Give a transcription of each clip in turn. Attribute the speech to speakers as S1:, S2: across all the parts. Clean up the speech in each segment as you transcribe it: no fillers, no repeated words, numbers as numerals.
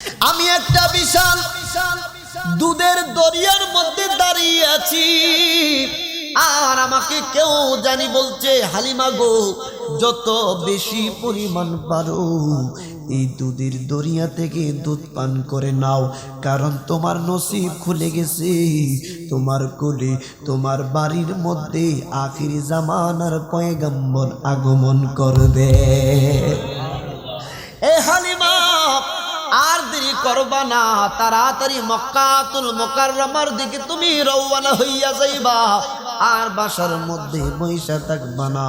S1: আমি একটা বিশাল দুধের দরিয়ার মধ্যে দাঁড়িয়ে আছি, আর আমাকে কেউ জানি বলছে, হালিমা গো যত বেশি পরিমাণ পারো এই দুধের দরিয়া থেকে দুধ পান করে নাও, কারণ তোমার নসিব খুলে গেছে। তোমার কোলে তোমার বাড়ির মধ্যে আখির জামানার পয়গম্বর আগমন করবে। এ হালিমা আর দেরি করবা না, তাড়াতাড়ি মক্কাতুল মুকাররমার দিকে তুমি রওনা হইয়া যাইবা, আর বাসার মধ্যে বৈশা থাকবা না।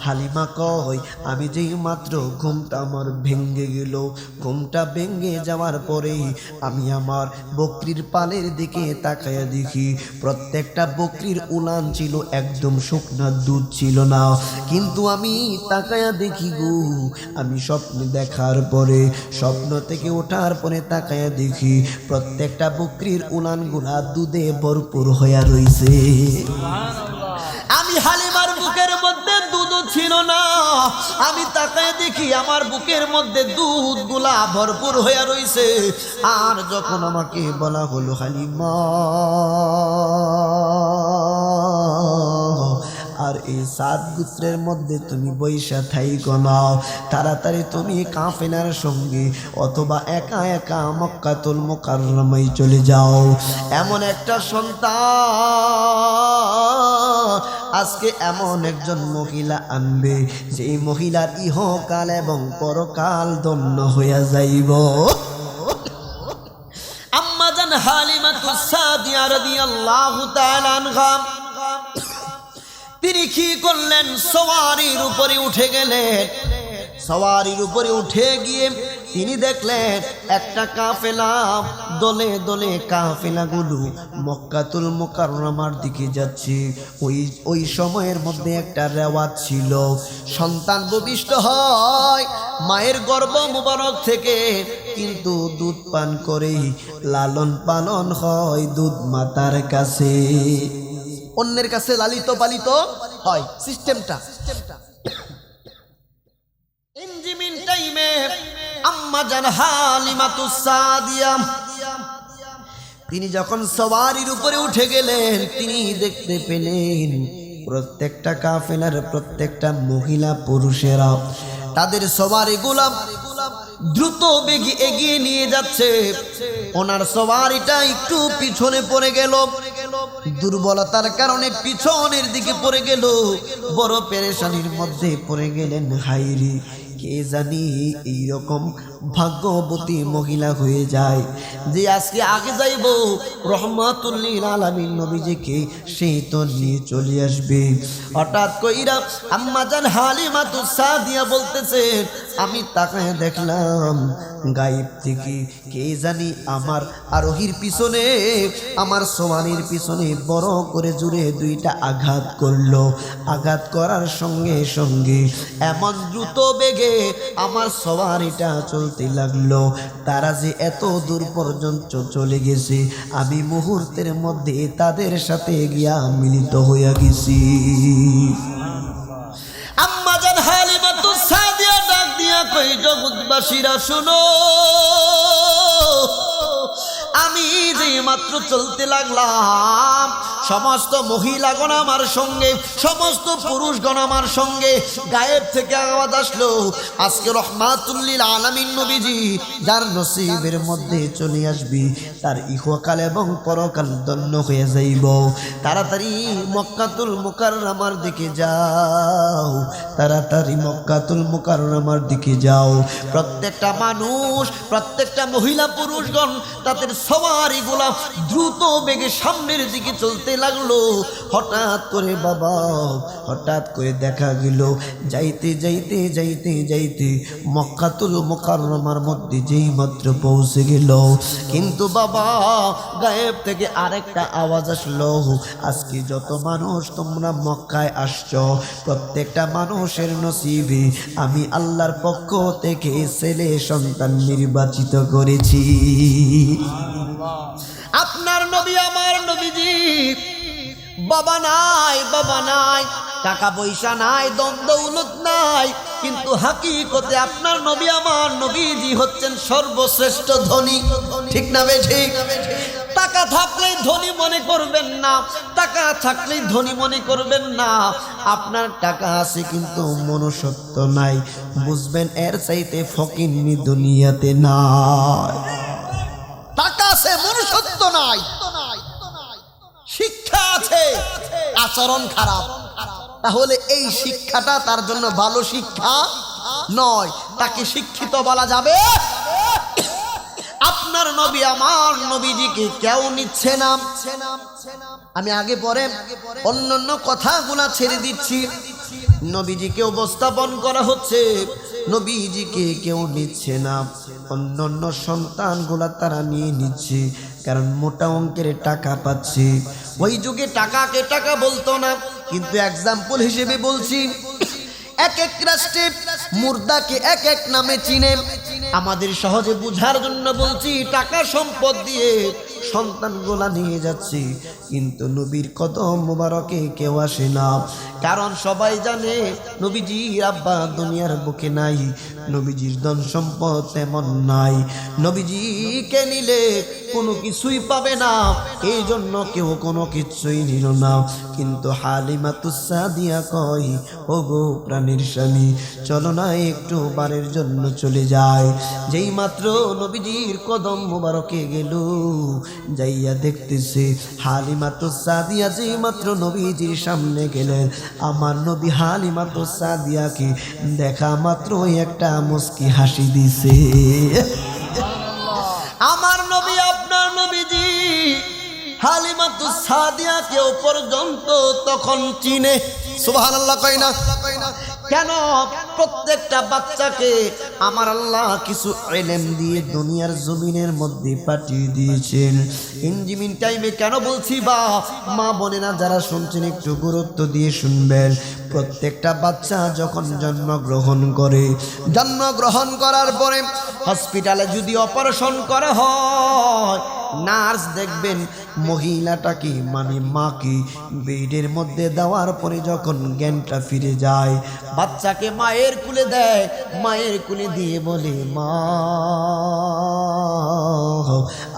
S1: হালিমা কয়, আমি যেই মাত্র ঘুমটা আমার ভেঙ্গে গেল, ঘুমটা ভেঙ্গে যাওয়ার পরেই আমি আমার বকরির পালের দিকে তাকায়া দেখি প্রত্যেকটা বকরির উলান ছিল একদম শুকনা, দুধ ছিল না। কিন্তু আমি তাকায়া দেখি গো, আমি স্বপ্ন দেখার পরে, স্বপ্ন থেকে ওঠার পরে তাকায়া দেখি প্রত্যেকটা বকরির উলানগুলা দুধে ভরপুর হইয়া রইছে। আমি হালিমার বুকের মধ্যে দুধ ছিল না, আমি তাকায় দেখি আমার বুকের মধ্যে দুধগুলা ভরপুর হয়ে রইছে। আর যখন আমাকে বলা হলো, হালিমা আর এই 7 গোত্রের মধ্যে তুমি বৈশা থাইকো না, তাড়াতাড়ি তুমি কাফেলার সঙ্গে অথবা একা একা মক্কাতুল মুকাররমায় চলে যাও। এমন একটা সন্তান আজকে এমন একজন মহিলা আনবে, যেই মহিলার ইহকাল এবং পরকাল ধন্য হইয়া যাইব। আম্মা জান হালিমাতুস সাদিয়া রাদিয়াল্লাহু তাআলা আনহা তিনি কি করলেন, সওয়ারির উপরে উঠে গেলেন। সওয়ারির উপরে উঠে গিয়ে তিনি দেখলেন একটা কাফেলা, দলে দলে কাফেলাগুলো মক্কাতুল মুকাররমার দিকে যাচ্ছে। ওই সময়ের মধ্যে একটা রেওয়াজ ছিল, সন্তান ভূমিষ্ঠ হয় মায়ের গর্ভ মুবারক থেকে, কিন্তু দুধ পান করে লালন পালন হয় দুধ মাতার কাছে, অন্যের কাছে লালিত পালিত হয়। সিস্টেমটা ইনজিমিন টাইমে আম্মা জান হালিমাতুস সাদিয়া তিনি যখন সওয়ারির উপরে উঠে গেলেন, তিনি দেখতে পেলেন প্রত্যেকটা কাফেলার প্রত্যেকটা মহিলা পুরুষেরা তাদের সওয়ারিগুলা দ্রুত বেগে এগিয়ে নিয়ে যাচ্ছে। ওনার সওয়ারিটা একটু পিছনে পড়ে গেল, দুর্বলতার কারণে পিছনের দিকে পড়ে গেল, বড় পেরেশানির মধ্যে পড়ে গেলেন। হাইরে, কে জানি এইরকম ভাগ্যবতী মহিলা হয়ে যায় যে আজকে আগে যাইব রহমাতুল লিল আলামিন নবীজিকে সেই তো নিয়ে চলে আসবে। হঠাৎ কইরা আম্মা জান হালিমাতুস সাদিয়া বলতেছে, আমি তাকায় দেখলাম গায়েব থেকে কে জানি আমার আরোহীর পিছনে, আমার সওয়ারির পিছনে বড় করে জুড়ে 2টা আঘাত করলো। আঘাত করার সঙ্গে সঙ্গে এমন দ্রুত বেগে আমার সওয়ারিটা চলতে লাগলো। তারা যে এত দূর পর্যন্ত চলে গেছে, আমি মুহূর্তের মধ্যে তাদের সাথে গিয়া মিলিত হইয়া গেছি। আম্মা জান হালিমাতুস সাদিয়া ডাক দিয়া কই, জগৎবাসীরা শুনো, আমি যে মাত্র চলতে লাগলাম, সমস্ত মহিলাগণ আমার সঙ্গে, সমস্ত পুরুষগণ আমার সঙ্গে, গায়েব থেকে আওয়াজ আসলো, আজকে রহমাতুল লিল আলামিন নবীজি যার নসিবের মধ্যে চলে আসবি, তার ইহকাল এবং পরকাল ধন্য হয়ে যাইব। তাড়াতাড়ি মক্কাতুল মুকাররমার দিকে যাও, তাড়াতাড়ি মক্কাতুল মুকাররমার দিকে যাও। প্রত্যেকটা মানুষ, প্রত্যেকটা মহিলা পুরুষগণ তাদের সওয়ারিগুলা দ্রুত বেগে সামনের দিকে চলতে লাগলো। হঠাৎ করে বাবা, হঠাৎ করে দেখা গেল যাইতে যাইতে যাইতে যাইতে মক্কাতুল মুকাররমার মধ্যে যেই মাত্র পৌঁছে গেল, কিন্তু বাবা গায়েব থেকে আরেকটা আওয়াজ আসলো, আজকে যত মানুষ তোমরা মক্কায় আসছো, প্রত্যেকটা মানুষের নসিবে আমি আল্লাহর পক্ষ থেকে ছেলে সন্তান নির্বাচিত করেছি। আপনার নবী, আমার নবীজি বাবা নাই, টাকা পয়সা নাই, দম দৌলত নাই, কিন্তু হাকিকতে আপনার নবী আমার নবীজি হচ্ছেন সর্বশ্রেষ্ঠ ধনী। ঠিক না বেঠিক? টাকা থাকলেই ধনী মনে করবেন না, টাকা থাকলেই ধনী মনে করবেন না। আপনার টাকা আছে কিন্তু মনুষ্যত্ব নাই, বুঝবেন এর চাইতে ফকিন্নি দুনিয়াতে নাই। টাকা আছে মনুষ্যত্ব নাই, শিক্ষা আছে আচরণ খারাপ, তাহলে এই শিক্ষাটা তার জন্য ভালো শিক্ষা নয়। তাকে শিক্ষিত বলা যাবে? আপনার নবী আমার নবীজিকে কেউ নিচ্ছে না। আমি আগে পরে অন্যান্য কথাগুলা ছেড়ে দিচ্ছি। নবীজিকে উপস্থাপন করা হচ্ছে, নবীজিকে কেউ নিচ্ছে না, অন্যান্য সন্তানগুলা তারা নিয়ে নিচ্ছে, কারণ মোটা অঙ্কের টাকা পাচ্ছে। ওই যুগে টাকাকে টাকা বলতো না, কিন্তু এক্সাম্পল হিসেবে বলছি, এক এক রাষ্ট্রে মুর্দাকে এক এক নামে চিনে। আমাদের সহজে বুঝার জন্য বলছি, টাকা সম্পদ দিয়ে সন্তানগুলা নিয়ে যাচ্ছে, কিন্তু নবীর কদম মোবারকে কেউ আসে না। কারণ সবাই জানে নবীজির আব্বা দুনিয়ার বুকে নাই, নবীজির ধন সম্পদ তেমন নাই, নবীজিকে নিলে কোনো কিছুই পাবে না, এই জন্য কেউ কোনো কিছুই নিল না। কিন্তু হালিমাতুস সাদিয়া কয়, ও গো প্রাণীর স্বামী, চলো না একটু বারের জন্য চলে যায়। যেই মাত্র নবীজির কদম মোবারকে গেল, যাইয়া দেখতেছে হালিমাতুস সাদিয়া যেই মাত্র নবীজির সামনে গেলেন, আমার নবী হালিমাতুস সাদিয়াকে দেখা মাত্র একটা মুস্কি হাসি দিছে। আমার নবী আপনার নবীজি হালিমাতুস সাদিয়াকে পর্যন্ত তখন চিনে। সুবহানাল্লাহ কয় না? কেন? প্রত্যেকটা বাচ্চাকে আমার আল্লাহ কিছু ইলম দিয়ে দুনিয়ার জমিনের মধ্যে পাঠিয়ে দিয়েছেন। ইনজিমিন টাইমে কেন বলছি, বা মা বোনেরা যারা শুনছেন একটু গুরুত্ব দিয়ে শুনবেন। প্রত্যেকটা বাচ্চা যখন জন্মগ্রহণ করে, জন্মগ্রহণ করার পরে হসপিটালে যদি অপারেশন করা হয়, নার্স দেখবেন মহিলাটাকে মানে মাকে বেডের মধ্যে দেওয়ার পরে যখন জ্ঞানটা ফিরে যায়, বাচ্চাকে মায়ের কুলে দেয়, মায়ের কুলে দিয়ে বলে, মা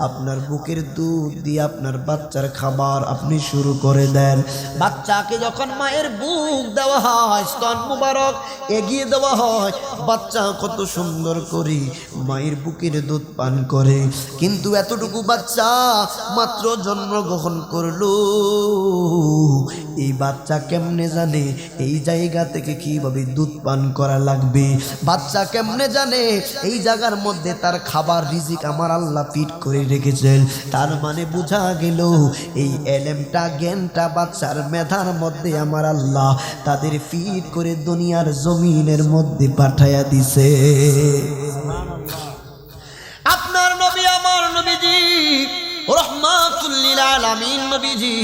S1: আপনার বুকের দুধ দিয়ে আপনার বাচ্চার খাবার আপনি শুরু করে দেন। বাচ্চাকে যখন মায়ের বুক দেওয়া হয়, স্তন মুবারক এগিয়ে দেওয়া হয়, বাচ্চা কত সুন্দর করে মায়ের বুকের দুধ পান করে। কিন্তু এতটুকু বাচ্চা মাত্র জন্মগ্রহণ করলো, এই বাচ্চা কেমনে জানে এই জায়গা থেকে কিভাবে দুধ পান করা লাগবে? বাচ্চা কেমনে জানে এই জায়গার মধ্যে তার খাবার রিজিক আমার আল্লাহ ফিট করে রেখেছেন? তার মানে বোঝা গেল এই এলেমটা জ্ঞানটা বাচ্চার মেধার মধ্যে আমার আল্লাহ তাদের ফিট করে দুনিয়ার জমিনের মধ্যে পাঠায়া দিছে। আপনার নবী আমার নবীজি রহমাতুল লিল আলামিন নবীজি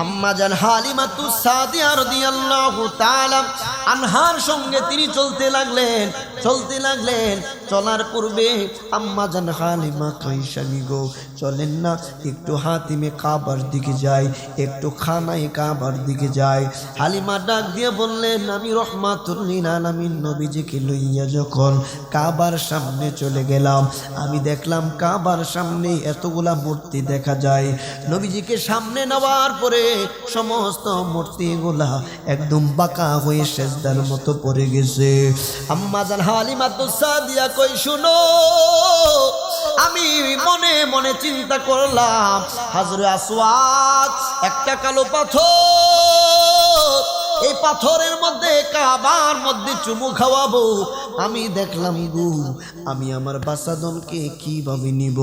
S1: আম্মা জান হালিমাতুস সাদিয়া রাদিয়াল্লাহু তাআলা আনহার সঙ্গে তিনি চলতে লাগলেন। চলার পূর্বে আম্মা জান হালিমা কই, স্বামী গো চলেন না একটু হাতিমে কাবার দিকে যাই, একটু খানায় কাবার দিকে যাই। হালিমা ডাক দিয়ে বললেন, আমি রহমাতুল লিল আলামিন নবীজিকে লইয়া যখন কাবার সামনে চলে গেলাম, আমি দেখলাম কাবার সামনে এতগুলা মূর্তি দেখা যায়। নবীজিকে সামনে নেওয়ার পরে সমস্ত মূর্তিগুলা একদম বাঁকা হয়ে সেজদার মতো পড়ে গেছে। আম্মা জান হালিমাতুস সাদিয়া কই, শুনো, আমি মনে মনে চিন্তা করলাম হাজরে আসওয়াদ একটা কালো পাথর, এই পাথরের মধ্যে কাবার মধ্যে চুমু খাওয়াবো। আমি দেখলাম গু, আমি আমার বাচ্চাদনকে কিভাবে নিব?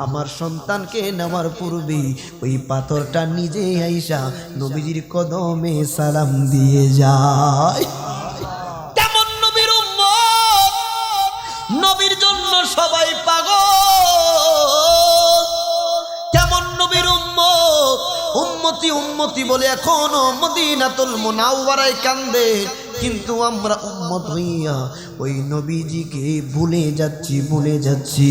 S1: আমার সন্তানকে নেওয়ার পূর্বে ওই পাথরটা নিজে আইসা নবীজির কদমে সালাম দিয়ে যায়। কেমন নবীর উম্মত, নবীর জন্য সবাই পাগল। কেমন নবীর উম্মত, উম্মতি উম্মতি বলে এখনো মদিনাতুল মুনাওয়ারায় কান্দে। কিন্তু আমরা উম্মত হইয়া ওই নবীজিকে ভুলে যাচ্ছি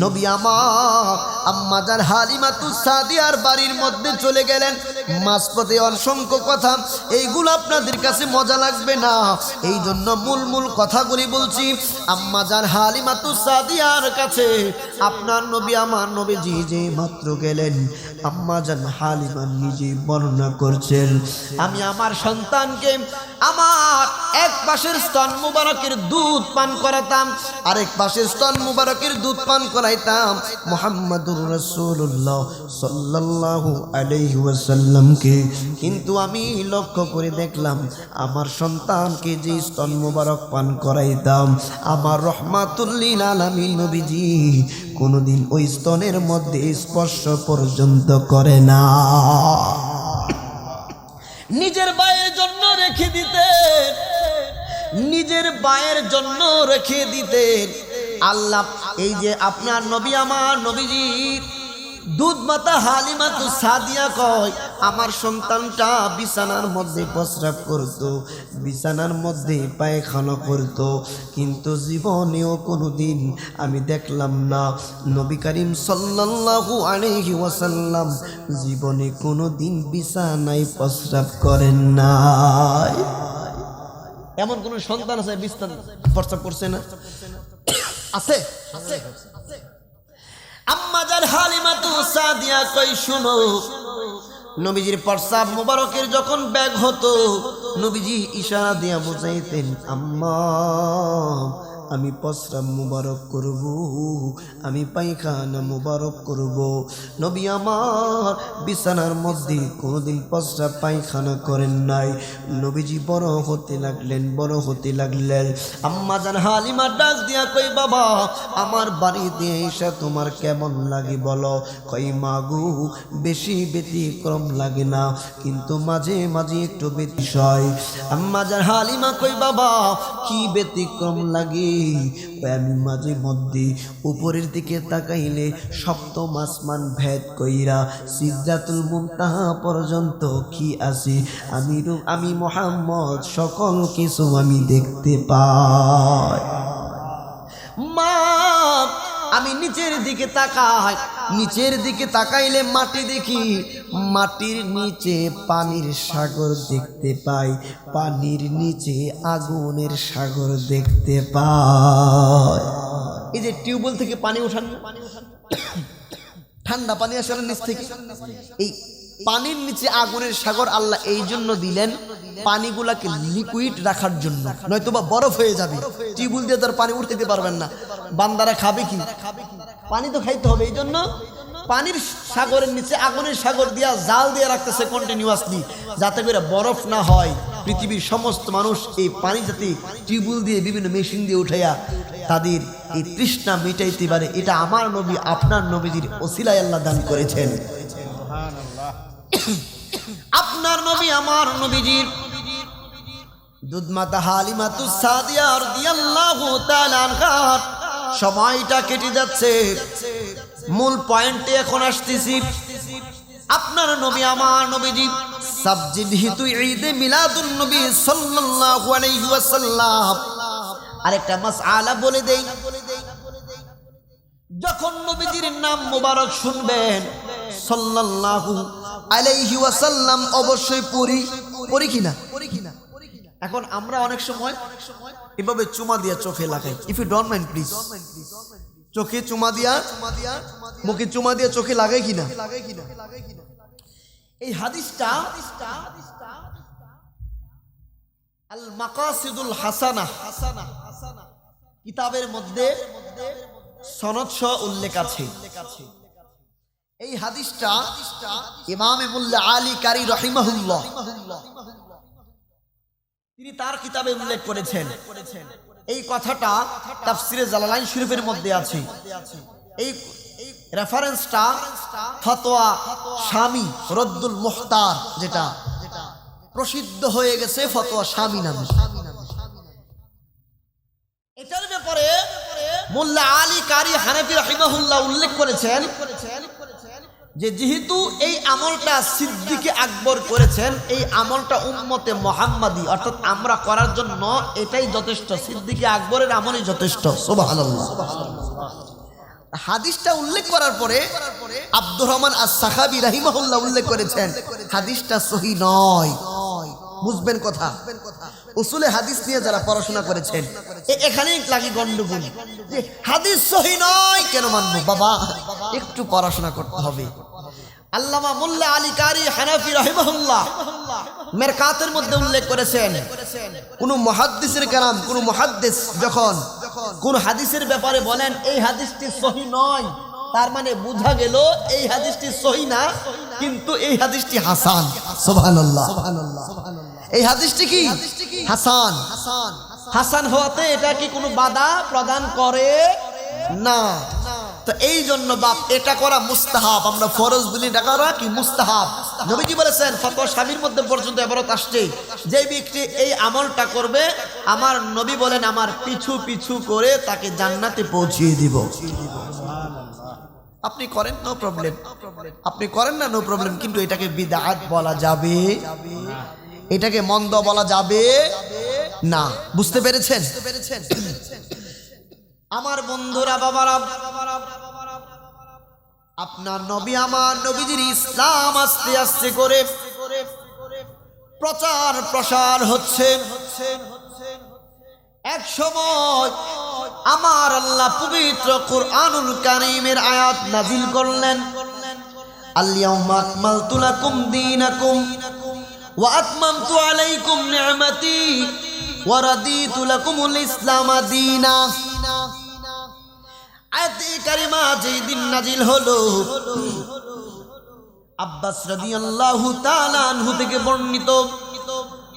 S1: নবী আমার আম্মাজান হালিমাতুস সাদিয়ার বাড়ির মধ্যে চলে গেলেন। মাঝপথে অসংখ্য কথা, এইগুলো আপনাদের কাছে মজা লাগবে না, এই জন্য মূল কথাগুলি বলছি। আম্মাজান হালিমাতুস সাদিয়ার কাছে আপনার নবী আমার নবীজি যে মাত্র গেলেন, আম্মাজান হালিমা নিজে বর্ণনা করছেন, আমি আমার সন্তানকে আমার এক পাশের স্তন মুবারকের দুধ পান করাতাম, আরেক পাশের স্তন মুবারকের দুধ পান করাইতাম মুহাম্মাদুর রাসূলুল্লাহ সাল্লাল্লাহু আলাইহি ওয়াসাল্লামকে। কিন্তু আমি লক্ষ্য করে দেখলাম আমার সন্তানকে যে স্তন মুবারক পান করাইতাম আমার রহমাতুল লিল আলামিন নবীজি কোনোদিন ওই স্তনের মধ্যে স্পর্শ পর্যন্ত করে না। নিজের বায়ের জন্য রেখে দিতেন আল্লাহ। এই যে আপনার নবী আমার নবীজি দুধ মাতা হালিমাতুস সাদিয়া কয় আমার সন্তানটা বিছানার মধ্যে প্রস্রাব করত, বিছানার মধ্যে পায়খানা করত, কিন্তু জীবনেও কোনোদিন আমি দেখলাম না নবী করিম সাল্লাল্লাহু আলাইহি ওয়াসাল্লাম জীবনে কোনোদিন বিছানায় প্রস্রাব করেন নাই। এমন কোন সন্তান আছে বিছানা প্রস্রাব করছে না? আছে। আম্মাজান হালিমাতুস সাদিয়া কই শুনো, নবীজির প্রস্রাব মুবারকের যখন ব্যাগ হতো নবীজি ইশারা দিয়া বুঝাইতেন আম্মা আমি প্রস্রাব মুবারক করব, আমি পায়খানা মুবারক করব। নবী আমার বিছানার মধ্যে কোনোদিন প্রস্রাব পায়খানা করেন নাই। নবীজি বড় হতে লাগলেন। আম্মাজান হালিমা ডাক দিয়া কই বাবা আমার বাড়িতে এসে তোমার কেমন লাগে বলো? কই মাগু বেশি ব্যতিক্রম লাগে না, কিন্তু মাঝে মাঝে একটু ব্যতিশয়। আম্মাজান হালিমা কই বাবা কি ব্যতিক্রম লাগে? আমি মাঝে মধ্যে উপরের দিকে তাকাইলে সপ্তম আসমান ভেদ কইরা সিদরাতুল মুনতাহা পর্যন্ত কি আছে আমি মুহাম্মদ সকল কিছু আমি দেখতে পাই। মা আমি নিচের দিকে তাকাইলে মাটি দেখি, মাটির নিচে পানির সাগর দেখতে পাই, পানির নিচে আগুনের সাগর দেখতে পাই। এই যে টিউবওয়েল থেকে পানি ওঠান, ঠান্ডা পানি আসে নিচ থেকে, এই পানির নিচে আগুনের সাগর আল্লাহ এই জন্য দিলেন পানিগুলাকে লিকুইড রাখার জন্য, নয়তোবা বরফ হয়ে যাবে। টিউবওয়েল দিয়ে তার পানি উঠতে পারবেন না, বান্দারা খাবে কি? পানি তো খাইতে হবে। এই জন্য পানির সাগরের নিচে আগুনের সাগর দিয়া জাল দিয়ে রাখতেছে কন্টিনিউয়াসলি, যাতে করে বরফ না হয়। পৃথিবীর সমস্ত মানুষ এই পানি যাতে টিউবওয়েল দিয়ে বিভিন্ন মেশিন দিয়ে উঠাইয়া তাদের এই তৃষ্ণা মিটাইতে পারে, এটা আমার নবী আপনার নবীজির ওসিলায় আল্লাহ দান করেছেন। আপনার নবী আমার নবীজির দুধমাতা হালিমাতুস সাদিয়া রাদিয়াল্লাহু তাআলা আনহার সময়টা কেটে যাচ্ছে, মূল পয়েন্টে এখন আসতেছি। আপনার নবী আমার নবীজি সাবজিহিতু ঈদে মিলাদুন নবী সাল্লাল্লাহু আলাইহি ওয়াসাল্লাম। আরেকটা মাসআলা বলে দেই, যখন নবীজির নাম মোবারক শুনবেন সাল্লাল্লাহু আলাইহি ওয়াসাল্লাম অবশ্যই পড়ি কিনা? এখন আমরা অনেক সময় এভাবে চুমা দিয়া চোখে লাগাই। If you don't mind please, চোখে চুমা দিয়া মুখে চুমা দিয়া চোখে লাগাই কিনা? এই হাদিসটা আল মাকাসিদুল হাসানা কিতাবের মধ্যে সনদ সহ উল্লেখ আছে। এই হাদিসটা ইমাম মুল্লা আলী কারি রাহিমাহুল্লাহ তিনি তার কিতাবে উল্লেখ করেছেন। এই কথাটা তাফসিরে জালালাইন শরীফের মধ্যে আছে। এই রেফারেন্সটা ফতোয়া শামী রদ্দুল মুখতার, যেটা প্রসিদ্ধ হয়ে গেছে ফতোয়া শামী নামে। এটার ব্যাপারে মুল্লা আলী কারি হানাফি রাহিমাহুল্লাহ উল্লেখ করেছেন যে যেহেতু এই আমলটা সিদ্দিকে আকবর করেছেন, এই আমলটা উম্মতে মুহাম্মাদি অর্থাৎ আমরা করার জন্য এটাই যথেষ্ট, সিদ্দিকে আকবরের আমলই যথেষ্ট। সুবহানাল্লাহ। হাদিসটা উল্লেখ করার পরে আব্দুর রহমান আস-সাখাবী রাহিমাহুল্লাহ উল্লেখ করেছেন হাদিসটা সহিহ নয়। বুঝবেন কথা, উসুলে হাদিস নিয়ে যারা পড়াশোনা করেছেন এখানেই লাগি গন্ডগোল, যে হাদিস সহিহ নয় কেন মানবো? বাবা একটু পড়াশোনা করতে হবে। আল্লামা মোল্লা আলী কারি হানাফি রাহিমাহুল্লাহ মেরকাতের মধ্যে উল্লেখ করেছেন, কোন মুহাদ্দিসের কালাম, কোন মুহাদ্দিস যখন কোন হাদিসের ব্যাপারে বলেন এই হাদিসটি সহিহ নয়, তার মানে বোঝা গেল এই হাদিসটি সহিহ না, কিন্তু এই হাদিসটি হাসান। সুবহানাল্লাহ। এই হাদিসটি কি হাসান। হাসান হওয়াতে এটা কি কোনো বাধা প্রদান করে না। তো এই জন্য বাপ এটা করা মুস্তাহাব, আমরা ফরজ বলি, এটা করা কি মুস্তাহাব। নবীজি বলেছেন ফতোয়া শামির মধ্যে পর্যন্ত এবারত আসছে, যে ব্যক্তি এই আমলটা করবে আমার নবী বলেন আমার পিছু পিছু করে তাকে জান্নাতে পৌঁছিয়ে দিব। আপনি করেন নো প্রবলেম, আপনি করেন না নো প্রবলেম, কিন্তু এটাকে বিদআত বলা যাবে, এটাকে মন্দ বলা যাবে না। বুঝতে পেরেছেন? আমার বন্ধুরা, বাবারা, আপনার নবী আমার নবীজির ইসলাম আস্তে আস্তে করে প্রচার প্রসার হচ্ছে। এক সময় আমার আল্লাহ পবিত্র কুরআনুল কারীমের আয়াত নাযিল করলেন, আল-ইয়াওমা আকমালতু লাকুম দীনাকুম ওয়া আতমামতু আলাইকুম নি'মাতি ওয়া রাদিতু লাকুমুল ইসলামা দীনা। আয়াতে কারিমা যেই দিন নাজিল হলো, আব্বাস রাদিয়াল্লাহু তাআলা আনহু থেকে বর্ণিত,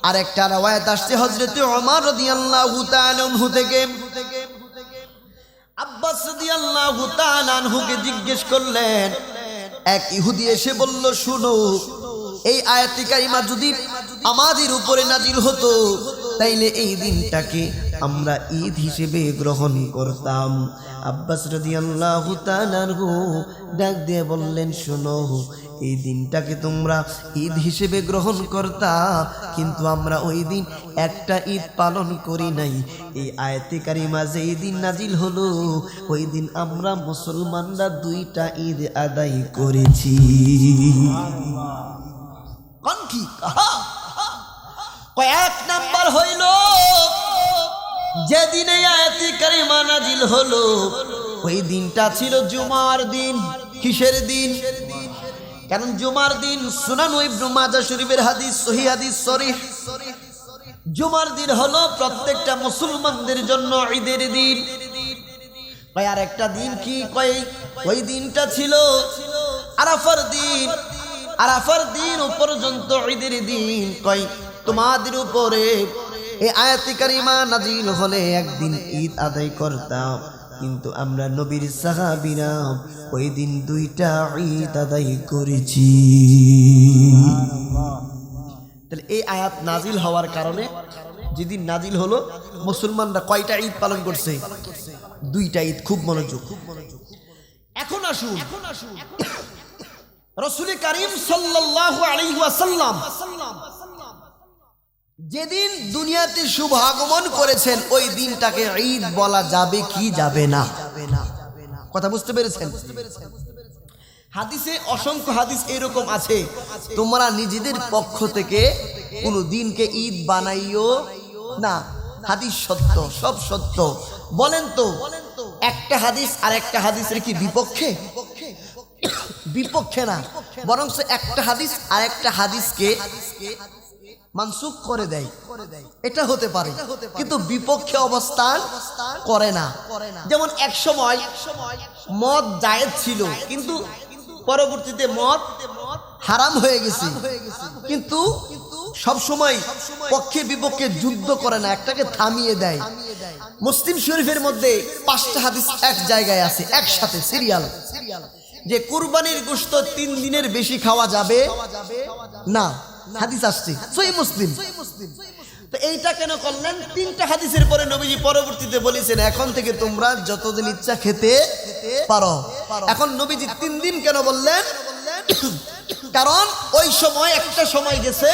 S1: আরেকটা রওয়ায়াত আসছে হযরত ওমর রাদিয়াল্লাহু তাআলা আনহু থেকে। আব্বাস রাদিয়াল্লাহু তাআলা আনহুকে জিজ্ঞেস করলেন, এক ইহুদি এসে বলল, শুনো, এই আয়াতে কারিমা যদি আমাদের উপরে নাজিল হতো তাইলে এই দিনটাকে আমরা ঈদ হিসেবে গ্রহণ করতাম। আব্বাস রাদিয়াল্লাহু তাআলা আনহু ডাক দিয়ে বললেন, শোনো, এই দিনটাকে তোমরা ঈদ হিসেবে গ্রহণ করতা, কিন্তু আমরা ওই দিন একটা ঈদ পালন করি নাই। এই আয়াতে কারিমা যেই দিন নাজিল হলো ওই দিন আমরা মুসলমানরা দুইটা ঈদ আদায় করেছি। কোন কি কয়েক নাম্বার হইল, যেদিন এই আয়াতে কারিমা নাজিল হলো ওই দিনটা ছিল জুমার দিন। কিসের দিন? কারণ জুমার দিন সুনান ইবনে মাজাহ শরীফের হাদিস, সহিহ হাদিস সরিহ, জুমার দিন হলো প্রত্যেকটা মুসলমানদের জন্য ঈদের দিন। কয় আর একটা দিন কি? কয় ওই দিনটা ছিল আরাফার দিন। আরাফার দিন পর্যন্ত ঈদের দিন। কয় তোমাদের উপরে এই আয়াতে কারিমা নাজিল হলে একদিন ঈদ আদায় করতাম, কিন্তু আমরা নবীর সাহাবীরা ওই দিন দুইটা ঈদ আদায় করেছি। তাহলে এই আয়াত নাজিল হওয়ার কারণে যেদিন নাজিল হলো মুসলমানরা কয়টা ঈদ পালন করছে? দুইটা ঈদ। খুব মনোযোগ। এখন আসুন রাসূল কারীম সাল্লাল্লাহু আলাইহি ওয়াসাল্লাম যেদিন দুনিয়াতে শুভ আগমন করেছেন ওই দিনটাকে ঈদ বলা যাবে কি যাবে না? কথা বুঝতে পেরেছেন? হাদিসে অসংখ্য হাদিস এরকম আছে, তোমরা নিজেদের পক্ষ থেকে কোনো দিনকে ঈদ বানাইও না। হাদিস সত্য, সব সত্য। বলেন তো একটা হাদিস আর একটা হাদিসের কি বিপক্ষে? বিপক্ষে না, বরং একটা হাদিস আর একটা হাদিসকে মানসুখ করে দেয়, এটা হতে পারে, কিন্তু বিপক্ষে অবস্থান করে না। যেমন এক সময় মদ জায়েজ ছিল, কিন্তু পরবর্তীতে মদ হারাম হয়ে গেছে, কিন্তু সব সময় পক্ষে বিপক্ষে যুদ্ধ করে না, একটাকে থামিয়ে দেয়। মুসলিম শরীফের মধ্যে 5টা হাদিস এক জায়গায় আছে, একসাথে সিরিয়াল, যে কুরবানির গোশত 3 দিনের বেশি খাওয়া যাবে না। হাদিস আসছে সহিহ মুসলিম। তো এইটা কেন করলেন? 3টা হাদিসের পরে নবীজি পরবর্তীতে বলেছেন এখন থেকে তোমরা যতদিন ইচ্ছা খেতে পারো। এখন নবীজি 3 দিন কেন বললেন? কারণ ওই সময় একটা সময় গেছে,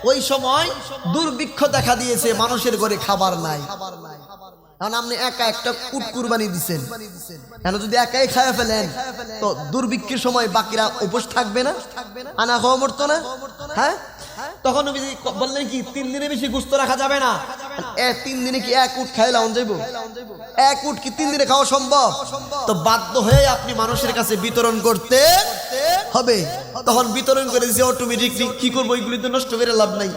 S1: ওই সময় দুর্ভিক্ষ দেখা দিয়েছে, মানুষের ঘরে খাবার নাই। কারণ আপনি একা একটা উট কুরবানি দিচ্ছেন, কেন যদি একাই খায় ফেলেন তো দুর্ভিক্ষের সময় বাকিরা উপোস থাকবে না, আনা খাওয়া মরতো না। হ্যাঁ, তখন নবীজি বললেন কি 3 দিনে বেশি গোশত রাখা যাবে না। 3 দিনে কি এক উট খাইলে অন যাইব? এক উট কি 3 দিনে খাওয়া সম্ভব? তো বাধ্য হয়ে আপনি মানুষের কাছে বিতরণ করতে হবে। তখন বিতরণ করে দিয়েছে অটোমেটিকলি, কি করবো, এগুলি তো নষ্ট করে লাভ নাই।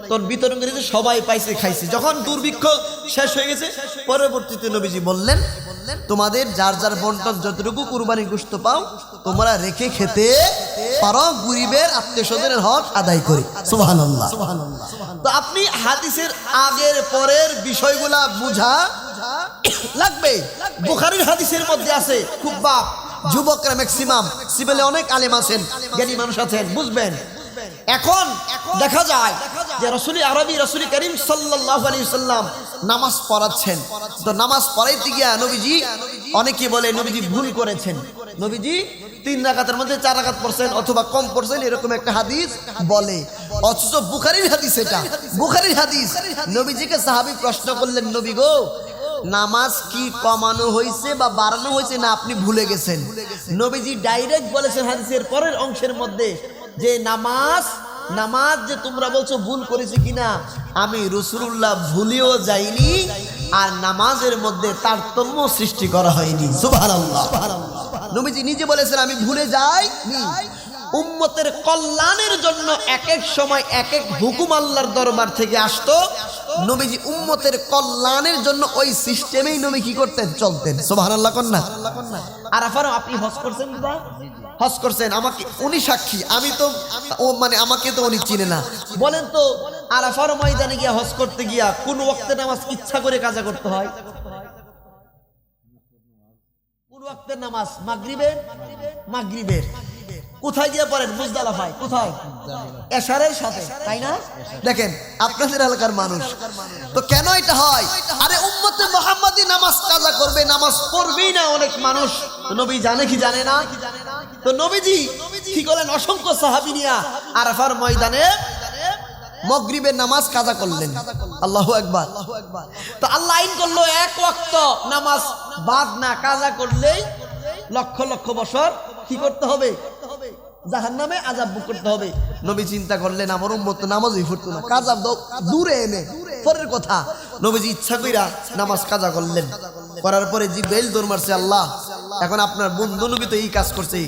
S1: তখন বিতরণ করে দিয়েছে, সবাই পাইছে, খাইছে। যখন দুর্ভিক্ষ শেষ হয়ে গেছে, পরবর্তীতে নবীজি বললেন, তোমাদের যার যার বন্টন যতটুকু কুরবানির গোশত পাও তোমরা রেখে খেতে পারো, গরিবের আত্মীয় স্বজনের হক আদায় করে। সুবহানাল্লাহ। তো আপনি হাদিসের আগের পরের বিষয়গুলা বুঝা লাগবে। বুখারীর হাদিসের মধ্যে আছে, খুব বাপ যুবকরা ম্যাক্সিমাম, সিভিলে অনেক আলেম আছেন, জ্ঞানী মানুষ আছেন, বুঝবেন। এখন দেখা যায় যে রাসূল আরবি রাসূল করিম সাল্লাল্লাহু আলাইহি ওয়াসাল্লাম নামাজ পড়াচ্ছেন। তো নামাজ পড়াইতে গিয়া নবীজি, অনেকে বলে নবীজি ভুল করেছেন, নবীজি 3 রাকাতের মধ্যে 4 রাকাত পড়ছেন অথবা কম পড়ছেন, এরকম একটা হাদিস বলে। অথচ বুখারীর হাদিস, এটা বুখারীর হাদিস। নবীজিকে সাহাবী প্রশ্ন করলেন, নবী গো, নামাজ কি কমানো হয়েছে বা বাড়ানো হয়েছে, না আপনি ভুলে গেছেন? নবীজি ডাইরেক্ট বলেছেন হাদিসের পরের অংশের মধ্যে যে নামাজ যে তোমরা বলছো ভুল করেছে কিনা, আমি রাসূলুল্লাহ ভুলেও যাইনি, আর নামাজের মধ্যে তারতম্য সৃষ্টি করা হয়নি। সুবহানাল্লাহ। নবীজি নিজে বলেছেন আমি ভুলে যাইনি। উম্মতের কল্যাণের জন্য এক এক সময় এক এক হুকুম আল্লাহর দরবার থেকে আসতো। নবীজি উম্মতের কল্যাণের জন্য ওই সিস্টেমেই নবী কি করতেন, চলতেন। সুবহানাল্লাহ কন্যা। আরাফার আপনি হজ করছেন না? হজ করছেন, আমাকে উনি সাক্ষী, আমি তো মানে আমাকে তো উনি চিনে না। বলেন তো আরাফার ময়দানে গিয়া হজ করতে গিয়া কোন ওয়াক্তে নামাজ ইচ্ছা করে কাজা করতে হয়? কোন ওয়াক্তের নামাজ? মাগরিবের। কোথায় গিয়ে পড়েন? মুজদালিফায়। কোথায়? এশারের সাথে, তাই না? দেখেন আপনাদের এলাকার মানুষ তো কেন এটা হয়? আরে উম্মতে মুহাম্মাদি নামাজ কাজা করবে, নামাজ পড়বেই না অনেক মানুষ। নবী জানে কি জানে না? তো নবীজি কি করলেন? অসংখ্য সাহাবী নিয়া আরাফার ময়দানে মাগরিবের নামাজ কাজা করলেন। আল্লাহু আকবার। তো আল্লাহ আইন করলো এক ওয়াক্ত নামাজ বাদ না কাজা করলেই লক্ষ লক্ষ বছর কি করতে হবে? জাহান্নামে আযাব ভোগ করতে হবে। নবী চিন্তা করলেন আমার উম্মত তো নামাজই পড়তো না, কাজা দূরে এনে পরের কথা। নবীজি ইচ্ছা কইরা নামাজ কাজা করলেন। করার পরে জিবরাইল দৌড় মারছে, আল্লাহ এখন আপনার বন্ধু নবী তো এই কাজ করছে।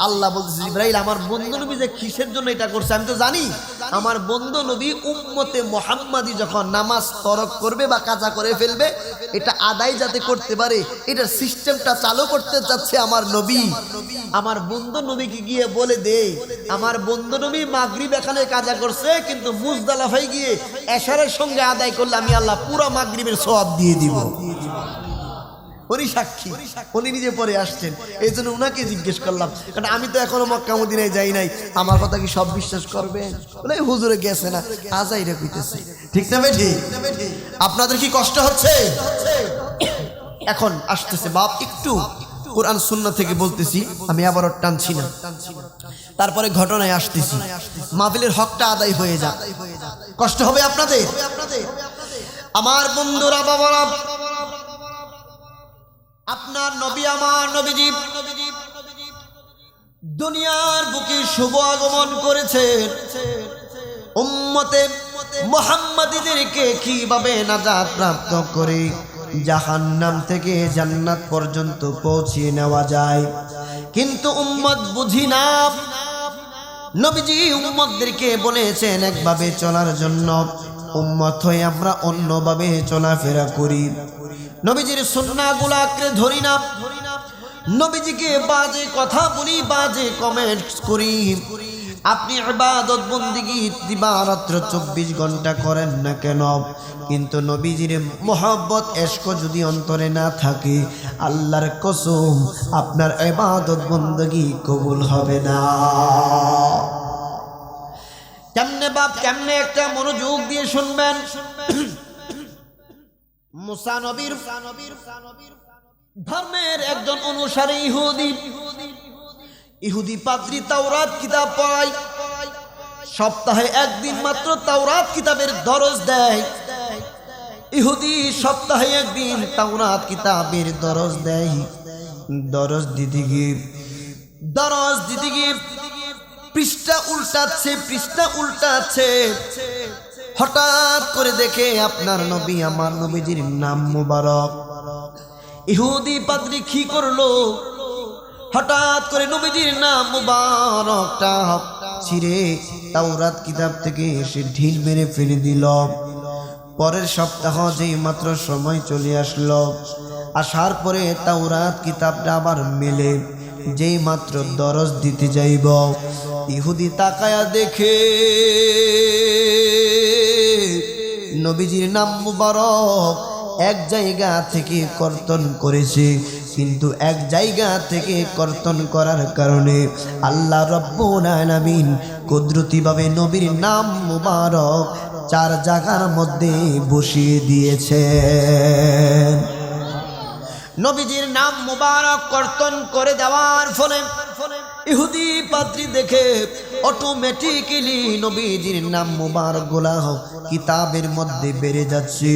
S1: আল্লাহ বলছে, জিবরাইল আমার বন্ধু নবী যে কিসের জন্য এটা করছে আমি তো জানি। আমার বন্ধু নবী উম্মতে মুহাম্মাদি যখন নামাজ তরক করবে বা কাজা করে ফেলবে, এটা আদায় যাতে করতে পারে এটার সিস্টেমটা চালু করতে যাচ্ছে আমার নবী। আমার বন্ধু নবীকে গিয়ে বলে দে, আমার বন্ধু নবী মাগরিব এখানে কাজা করছে, কিন্তু মুজদালিফায় গিয়ে এশারের সঙ্গে আদায় করলে আমি আল্লাহ পুরো মাগরিবের সওয়াব দিয়ে দিব। উনি সাক্ষী, উনি নিজে পরে আসছেন, এই জন্য উনাকে জিজ্ঞেস করলাম, কারণ আমি তো এখনো মক্কা মদিনায় যাই নাই, আমার কথা কি সব বিশ্বাস করবেন? বলে হুজুরে গেছে না, আজাইরা কইতেছে। ঠিক না ভাই? ঠিক। আপনাদের কি কষ্ট হচ্ছে? এখন আসতেছে বাপ, একটু কোরআন সুন্নাহ থেকে বলতেছি, আমি আবারও টানছি না, তারপরে ঘটনায় আসতেছি, মাহফিলের হকটা আদায় হয়ে যাক। কষ্ট হবে আপনাদের? আমার বন্ধুরা, বাবারা, আপনার নবী আমার নবীজি দুনিয়ার বুকে শুভ আগমন করেছেন। উম্মতে মুহাম্মাদীদেরকে কিভাবে নাজাত প্রাপ্ত করে জাহান্নাম থেকে জান্নাত পর্যন্ত পৌঁছিয়ে নেওয়া যায়, কিন্তু উম্মত বুঝি না। নবীজি উম্মতদেরকে বলেছেন একভাবে চলার জন্য, উম্মত হয়ে আমরা অন্যভাবে চলাফেরা করি। নবীজির সুন্নাহগুলো আঁকড়ে ধরি না, নবীজিকে বাজে কথা বলি, বাজে কমেন্টস করি। আপনি ইবাদত বন্দেগী দিবারাত্র 24 ঘন্টা করেন না কেন, কিন্তু নবীজির মোহাব্বত ইশক যদি অন্তরে না থাকে, আল্লাহর কসম আপনার ইবাদত বন্দেগী কবুল হবে না। কেমনে বাপ, কেমনে একটা মনোযোগ দিয়ে শুনবেন। মুসা নবীর ধর্মের একজন অনুসারী ইহুদি ইহুদি পাদ্রী তাওরাত কিতাব পড়ায়, সপ্তাহে একদিন মাত্র তাওরাত কিতাবের দরজ দেয়। ইহুদি সপ্তাহে একদিন তাওরাত কিতাবের দরজ দেয়। দরজ দিতে গিয়ে পৃষ্ঠা উল্টাচ্ছে। হঠাৎ করে দেখে আপনার নবী, আমার নবীজির নাম মুবারক। ইহুদি পাদ্রী কি করলো? হঠাৎ করে নবীজির নাম মুবারকটা ছিঁড়ে তাওরাত কিতাব থেকে এসে ঢিল মেরে ফেলে দিল। পরের সপ্তাহ যেই মাত্র সময় চলে আসলো, আসার পরে তাওরাত কিতাবটা আবার মেলে যেই মাত্র দরজ দিতে যাইব, ইহুদি তাকায়া দেখে নবীজির নাম মুবারক এক জায়গা থেকে কর্তন করেছে, কিন্তু এক জায়গা থেকে কর্তন করার কারণে আল্লাহ রাব্বুল আলামিন কুদরতিভাবে নবীর নাম মুবারক 4 জায়গার মধ্যে বসিয়ে দিয়েছেন। নবীজির নাম মুবারক কর্তন করে দেওয়ার ফলে ইহুদি পাদ্রী দেখে অটোমেটিক্যালি নবীজির নাম মুবারক গুলা কিতাবের মধ্যে বেড়ে যাচ্ছে।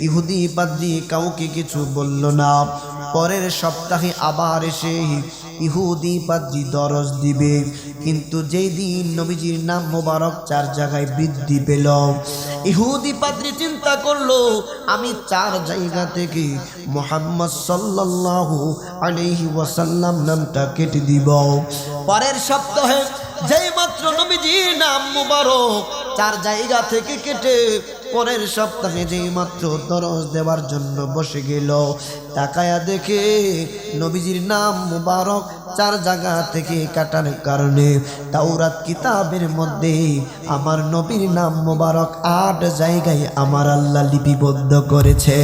S1: ইহুদি পাদ্রী কাউকে কিছু বলল না। পরের সপ্তাহে আবার এসে ইহুদি পাদ্রী দরজ দিবে, কিন্তু যেই দিন নবীজির নাম মুবারক 4 জায়গায় বৃদ্ধি পেল, ইহুদি পাদ্রী চিন্তা করলো আমি 4 জায়গা থেকে মুহাম্মদ সাল্লাল্লাহু আলাইহি ওয়াসাল্লাম নামটা কেটে দিব। পরের সপ্তাহে যেই মাত্র নবীজির নাম মুবারক 4 জায়গা থেকে কেটে পরের সপ্তাহে যেই মাত্র দরজ দেওয়ার জন্য বসে গেল, তাকায়া দেখে নবীজির নাম মুবারক 4 জায়গা থেকে কাটার কারণে তাওরাত কিতাবের মধ্যে আমার নবীর নাম মুবারক 8 জায়গায় আমার আল্লাহ লিপিবদ্ধ করেছে।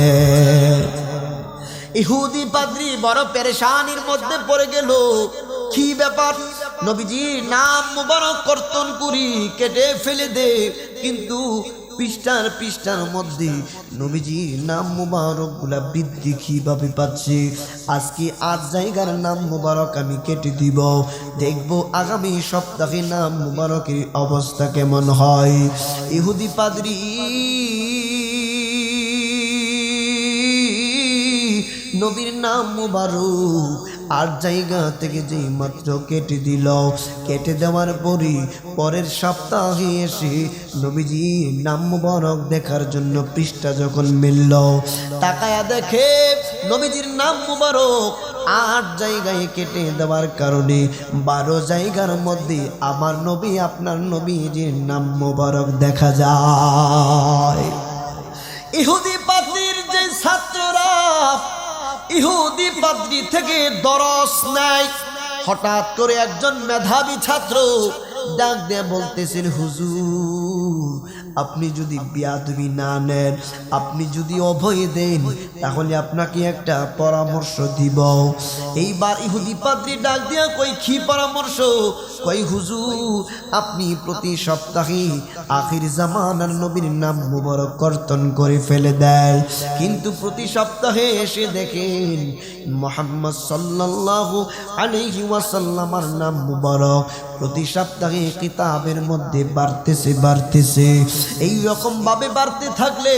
S1: ইহুদি পাদ্রী বড় পেরেশানির মধ্যে পড়ে গেল। কি ব্যাপার? নবীজির নাম মুবারক কর্তন করি কেটে ফেলে দে, কিন্তু পৃষ্ঠার মধ্যে নবীজির নাম মুবারক গুলা বৃদ্ধি কিভাবে পাচ্ছে? আজকে 8 জায়গার নাম মুবারক আমি কেটে দিব, দেখব আগামী সপ্তাহে নাম মুবারকের অবস্থা কেমন হয়। ইহুদি পাদ্রী নবীর নাম মুবারক 8 জায়গা থেকে যেই মাত্র কেটে দিল, কেটে দেওয়ার পরের সপ্তাহে এসে নবীজির নাম মুবারক দেখার জন্য পৃষ্ঠা যখন মিলল, তাকায়া দেখে নবীজির নাম মুবারক 8 জায়গায় কেটে দেওয়ার কারণে 12 জায়গার মধ্যে আমার নবী, আপনার নবীজির নাম মুবারক দেখা যায়। ইহুদি পাদ্রীর যে ছাত্ররা ইহুদি পাদ্রী থেকে দরজ নেয়, হঠাৎ করে একজন মেধাবী ছাত্র ডাক দিয়ে বলতেছেন, হুজুর আপনি যদি বেয়াদবি না নেন, আপনি যদি অভয় দেন, তাহলে আপনাকে একটা পরামর্শ দিব। এইবার ইহুদি পাদ্রী ডাক দিয়া কই কি পরামর্শ? কই হুজুর আপনি প্রতি সপ্তাহে আখির জামানার নবীর নাম মুবারক কর্তন করে ফেলে দেন, কিন্তু প্রতি সপ্তাহে এসে দেখেন মুহাম্মদ সাল্লাল্লাহু আলাইহি ওয়াসাল্লামের নাম মুবারক প্রতি সপ্তাহে কিতাবের মধ্যে বাড়তেছে। এই রকম ভাবে বাড়তে থাকলে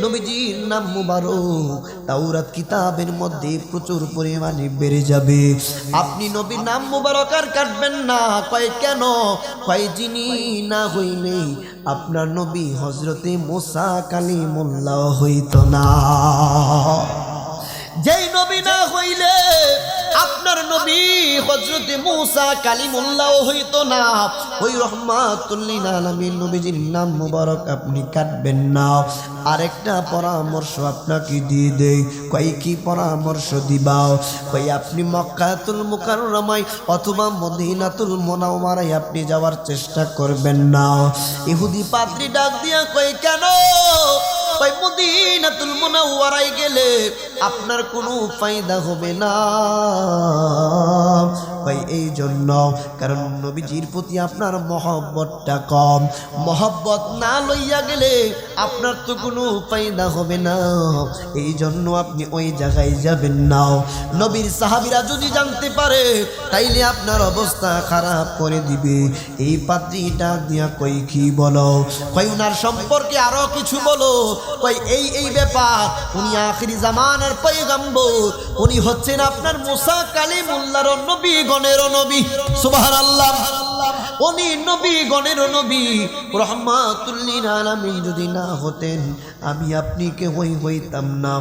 S1: নবীজির নাম মুবারক তাওরাত কিতাবের মধ্যে প্রচুর পরিমাণে বেড়ে যাবে। আপনি নবীর নাম মুবারক আর কাটবেন না। কয় কেন? কয় যিনি না হইলে আপনার নবী হযরতে মুসা কালিমুল্লাহ হইতো না। যেই নবী না হইলে আপনার নবী হযরতে মুসা কালিমুল্লাহ হইতো না, ওই রহমাতুল লিল আলামিন নবীজির নাম মুবারক আপনি কাটবেন না। আরেকটা পরামর্শ আপনাকে দিয়ে দেই। কই কি পরামর্শ দিবাও? কই আপনি মক্কাতুল মুকাররমায় অথবা মদিনাতুল মুনাওয়ারায় আপনি যাওয়ার চেষ্টা করবেন না। ইহুদি পাদ্রী ডাক দিয়া কই কেন? কই মদিনাতুল মুনাওয়ারায় গেলে আপনার কোনো ফায়দা হবে না। ভাই এই জন্য, কারণ নবীজির প্রতি আপনার মহব্বতটা কম। মহব্বত না লইয়া গেলে আপনার তো কোনো ফায়দা হবে না। এই জন্য আপনি ওই জায়গায় যাবেন না। নবীর সাহাবীরা যদি জানতে পারে তাইলে আপনার অবস্থা খারাপ করে দিবে। এই পাদ্রীটা দিয়া কই কি বলো, কই উনার সম্পর্কে আরো কিছু বলো, কই এই ব্যাপার, উনি আখিরি জামানার পয়গম্বর, উনি হচ্ছেন আপনার মুসা কালিমুল্লাহর নবী গণেরও নবী। সুবহানাল্লাহ, উনি নবী গণেরও নবী, রাহমাতুল লিল আলামিন যদি না হতেন আমি আপনি কেউই হইতাম না।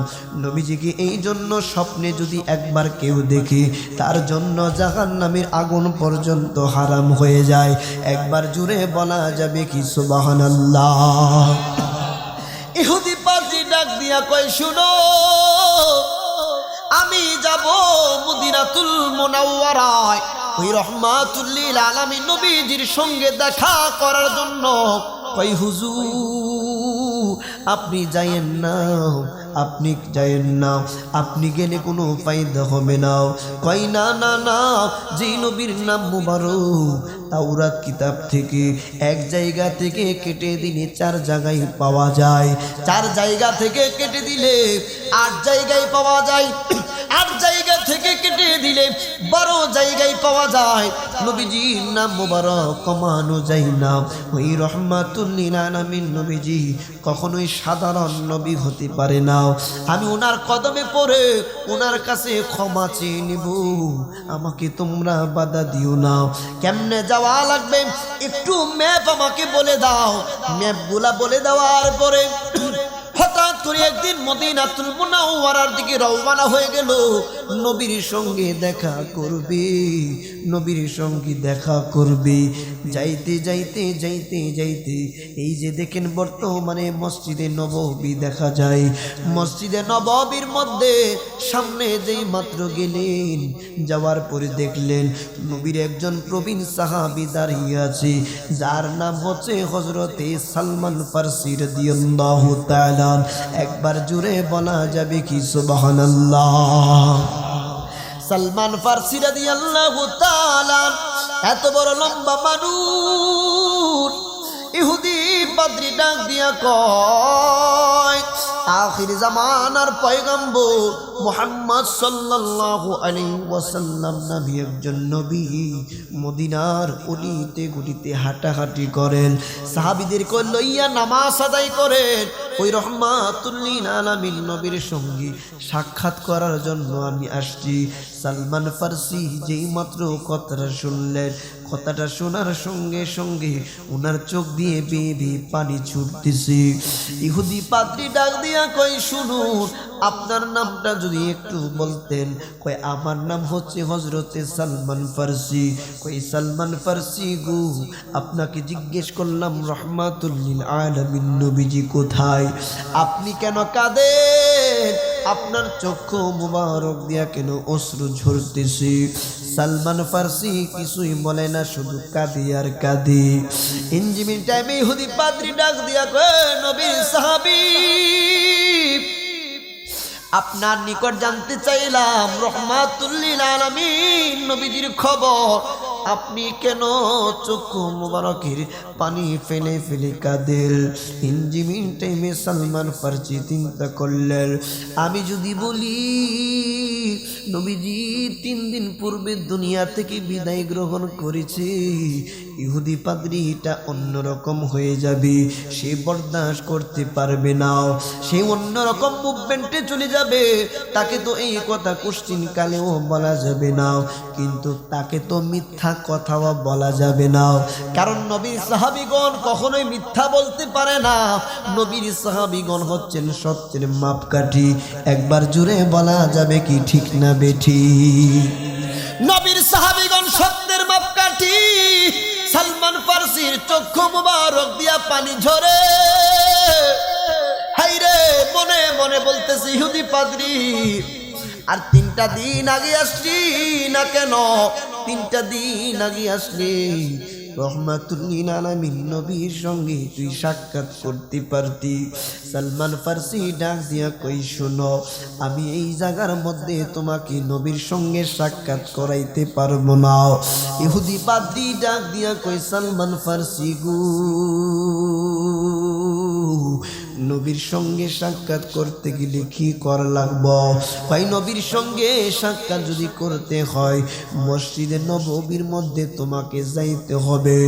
S1: নবীজিকে এই জন্য স্বপ্নে যদি একবার কেউ দেখে তার জন্য জাহান্নামের আগুন পর্যন্ত হারাম হয়ে যায়। একবার জুড়ে বলা যাবে কি সুবহানাল্লাহ। ইহুদি পাদ্রী ডাক দিয়া কয়, শুনো, আমি যাব মদিনাতুল মুনাওয়ারায় ওই রাহমাতুল লিল আলামিন নবীজির সঙ্গে দেখা করার জন্য। কয় হুজুর আপনি যায়েন না, আপনি যায়েন না, আপনি গেলে কোনো ফায়দা হবে না। কয় না না না, যে নবীর নাম মুবারক তাওরাত কিতাব থেকে এক জায়গা থেকে কেটে দিলে 4 জায়গায় পাওয়া যায়, 4 জায়গা থেকে কেটে দিলে 8 জায়গায় পাওয়া যায়, 8 জায়গা থেকে কেটে দিলে 12 জায়গায় পাওয়া যায়। নবীজির নাম মুবারক কমানো যায় না। ওই রাহমাতুল লিল আলামিন নবীজি কখনোই সাধারণ নবী হতে পারে না। আমি ওনার কদমে পড়ে ওনার কাছে ক্ষমা চেয়ে নিব, আমাকে তোমরা বাধা দিও না। কেমনে যাওয়া লাগবে একটু ম্যাপ আমাকে বলে দাও। ম্যাপগুলা বলে দেওয়ার পরে হঠাৎ করে একদিন মদিনাতুল মুনাওয়ারার দিকে রওনা হয়ে গেল। নবীর সঙ্গে দেখা করবে, নবীর সঙ্গে দেখা করবে। যাইতে যাইতে যাইতে যাইতে এই যে দেখেন বর্তমানে মসজিদে নববী দেখা যায়। মসজিদে নববীর মধ্যে সামনে যেই মাত্র গেলেন, যাওয়ার পরে দেখলেন নবীর একজন প্রবীণ সাহাবী দাঁড়িয়ে আছে, যার নাম হচ্ছে হযরতে সালমান ফারসি রাদিয়াল্লাহু তাআলা। একবার জুড়ে বলা যাবে কি সুবহানাল্লাহ। সালমান ফারসি রাদিয়াল্লাহু তাআলা এত বড় লম্বা মানুষ। ইহুদি পাদ্রী ডাক দিয়া কয়, আখির জামানার পয়গম্বর মুহাম্মদ সাল্লাল্লাহু আলাইহি ওয়াসাল্লাম নামে একজন নবী মদিনার অলিতে গলিতে হাঁটাহাঁটি করেন, সাহাবীদেরকে লইয়া নামাজ আদায় করেন। ওই রাহমাতুল লিল আলামিন নবীর সঙ্গে সাক্ষাৎ করার জন্য আমি আসছি। সালমান ফারসি যেই মাত্র কথাটা শুনলেন, কথাটা শোনার সঙ্গে সঙ্গে ওনার চোখ দিয়ে বেয়ে বেয়ে পানি ছুটতেছে। ইহুদি পাদ্রী ডাক দিয়া কয়, শুনুন, আপনার নামটা যদি একটু বলতেন। কয় আমার নাম হচ্ছে হযরতে সালমান ফারসি। কয় সালমান ফারসি গো, আপনাকে জিজ্ঞেস করলাম রাহমাতুল লিল আলামিন নবীজি কোথায়, আপনি কেন কাঁদেন, আপনার চক্ষু মুবারক দিয়া কেন অশ্রু ঝরতেছে? সালমান ফারসি কিছুই বলে না, শুধু কাঁদি আর কাঁদি। ইনজিমিন টাইমে ইহুদি পাদ্রী ডাক দিয়া কয়, নবীর সাহাবী, আপনার নিকট জানতে চাইলাম রাহমাতুল লিল আলামিন নবীজির খবর, আপনি কেন চক্ষু মুবারকের পানি ফেলে ফেলে কাঁদেন? ইনজিমিন টাইমে সালমান ফারসি চিন্তা করলেন, আমি যদি বলি নবীজি 3 দিন পূর্বে দুনিয়া থেকে বিদায় গ্রহণ করেছে, ইহুদি পাদ্রীটা অন্যরকম হয়ে যাবে, সে বরদাস্ত করতে পারবে না, সে অন্যরকম মুভমেন্টে চলে যাবে। তাকে তো এই কথা কোশ্চিন কালেও বলা যাবে না, কিন্তু তাকে তো মিথ্যা কথাও বলা যাবে না, কারণ নবীর সাহাবীগণ কখনোই মিথ্যা বলতে পারে না। নবীর সাহাবীগণ হচ্ছেন সত্যের মাপকাঠি। একবার জুড়ে বলা যাবে কি ঠিক না বেঠি? নবীর সাহাবীগণ সত্যের মাপকাঠি। সালমান ফারসির চক্ষু মুবারক দিয়া পানি ঝরে। হাইরে, মনে মনে বলতেছে, ইহুদি পাদ্রী, আর 3টা দিন আগে আসলি না কেন? 3টা দিন আগে আসলি রহমাতুল লিল আলামিন নবীর সঙ্গে তুই সাক্ষাৎ করতে পারতি। সালমান ফার্সি ডাক দিয়া কই শোনো, আমি এই জায়গার মধ্যে তোমাকে নবীর সঙ্গে সাক্ষাৎ করাইতে পারবো না। ইহুদি পাদ্রী ডাক দিয়া কই সালমান ফার্সি গো, নবীর সঙ্গে সাক্ষাৎ করতে গেলে কি করা লাগবে? ভাই নবীর সঙ্গে সাক্ষাৎ যদি করতে হয় মসজিদে নববীর মধ্যে তোমাকে যাইতে হবে।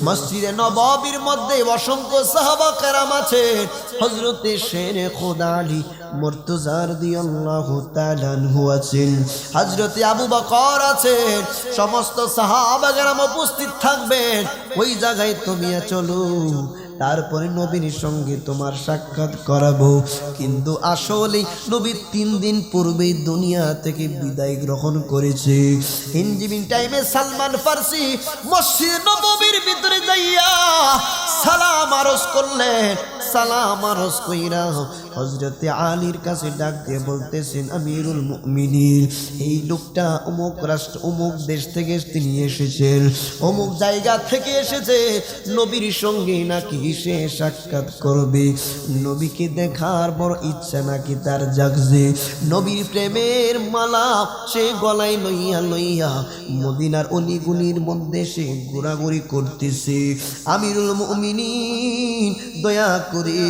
S1: মসজিদে নববীর মধ্যে অসংখ্য সাহাবা কেরাম আছে। হযরতে শেরে খোদা আলী মুর্তজা রাদিয়াল্লাহু তাআলা আনহু আছেন, হযরতে আবু বকর আছেন, সমস্ত সাহাবা কেরাম উপস্থিত থাকবেন। ওই জায়গায় তুমি চলো, তারপরে নবীর সঙ্গে তোমার সাক্ষাৎ করাবো। কিন্তু আসলে নবী 3 দিন পূর্বেই দুনিয়া থেকে বিদায় গ্রহণ করেছে। ইনজিমিন টাইমে সালমান ফার্সি মসজিদ নববীর ভিতরে যাইয়া সালাম আরজ করলেন। সালাম আরজ কইরা হযরতে আলীর কাছে ডাক দিয়ে বলতেছেন, আমিরুল মুমিনিন, এই লোকটা অমুক রাষ্ট্র অমুক দেশ থেকে তিনি এসেছেন, অমুক জায়গা থেকে এসেছে, নবীর সঙ্গে নাকি সে সাক্ষাৎ করবে। নবীকে দেখার বড় ইচ্ছা নাকি তার জাগছে। নবীর প্রেমের মালা সে গলায় লইয়া লইয়া মদিনার অলিগুলির মধ্যে সে ঘোরাঘুরি করতেছে। আমিরুল মুমিনিন, দয়া করে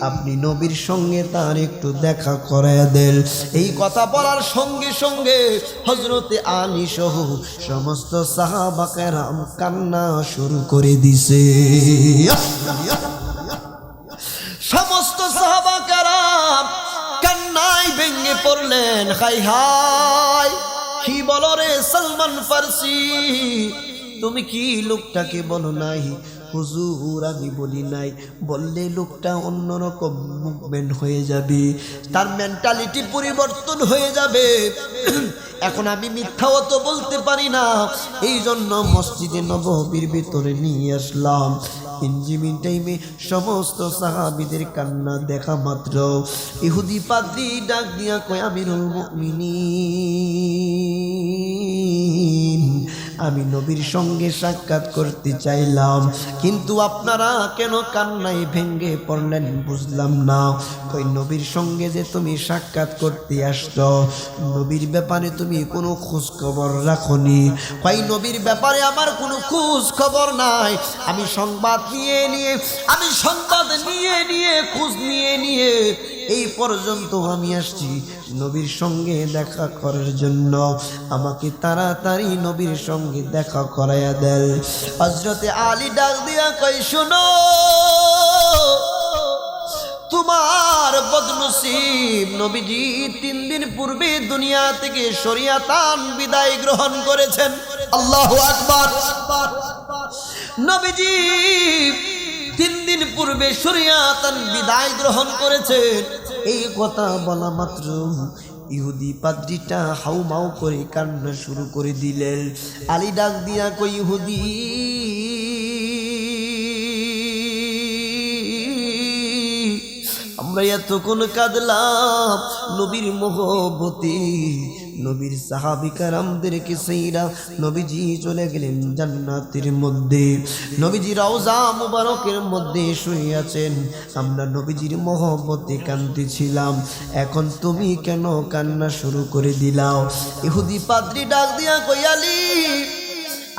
S1: আপনি নবীর সঙ্গে তার একটু দেখা করায় দেন। এই কথা বলার সঙ্গে সঙ্গে হযরতে আলী সহ সমস্ত সাহাবা কেরাম কান্না শুরু করে দিছে। সমস্ত সাহাবা কেরাম কান্নায় ভেঙে পড়লেন। হাই হাই, কি বলো রে সালমান ফার্সি, তুমি কি লোকটাকে বলো নাই? হুজুর আমি বলি নাই, বললে লোকটা অন্যরকম মুভমেন্ট হয়ে যাবে, তার মেন্টালিটি পরিবর্তন হয়ে যাবে। এখন আমি মিথ্যাও তো বলতে পারি না, এই জন্য মসজিদে নববীর ভিতরে নিয়ে আসলাম। ইনজিমিন টাইমে সমস্ত সাহাবীদের কান্না দেখা মাত্র ইহুদি পাদ্রী ডাক দিয়া কয়, আমিরুল মুমিনিন, আমি নবীর সঙ্গে সাক্ষাৎ করতে চাইলাম, কিন্তু আপনারা কেন কান্নায় ভেঙ্গে পড়লেন বুঝলাম না। কই নবীর সঙ্গে যে তুমি সাক্ষাৎ করতে আসছো, নবীর ব্যাপারে তুমি কোনো খোঁজ খবর রাখনি। কই নবীর ব্যাপারে আমার কোনো খোঁজ খবর নাই, আমি সংবাদ নিয়ে খোঁজ নিয়ে এই পর্যন্ত আমি আসছি নবীর সঙ্গে দেখা করার জন্য। আমাকে তাড়াতাড়ি নবীর সঙ্গে দেখা করাইয়া দেন। হযরতে আলী ডাক দিয়া কই, শোনো, তোমার বদনসিব নবীজি 3 দিন পূর্বে দুনিয়া থেকে শরীয়তান বিদায় গ্রহণ করেছেন। আল্লাহু আকবার। নবীজি 3 দিন পূর্বে শরীয়তান বিদায় গ্রহণ করেছেন। এই কথা বলা মাত্র ইহুদি পাদ্রীটা হাউমাউ করে কান্না শুরু করে দিলেন। আলী ডাক দিয়া কই, ইহুদি, আমরা এতক্ষণ কাঁদলাম নবীর মহব্বতে, নবীর সাহাবী কেরামদেরকে সাইরা নবীজি চলে গেলেন জান্নাতের মধ্যে, নবীজি রওজা মুবারকের মধ্যে শুয়ে আছেন, আমরা নবীজির মহব্বতে কাঁদতেছিলাম, এখন তুমি কেন কান্না শুরু করে দিলাও? ইহুদি পাদ্রী ডাক দিয়া কই, আলী,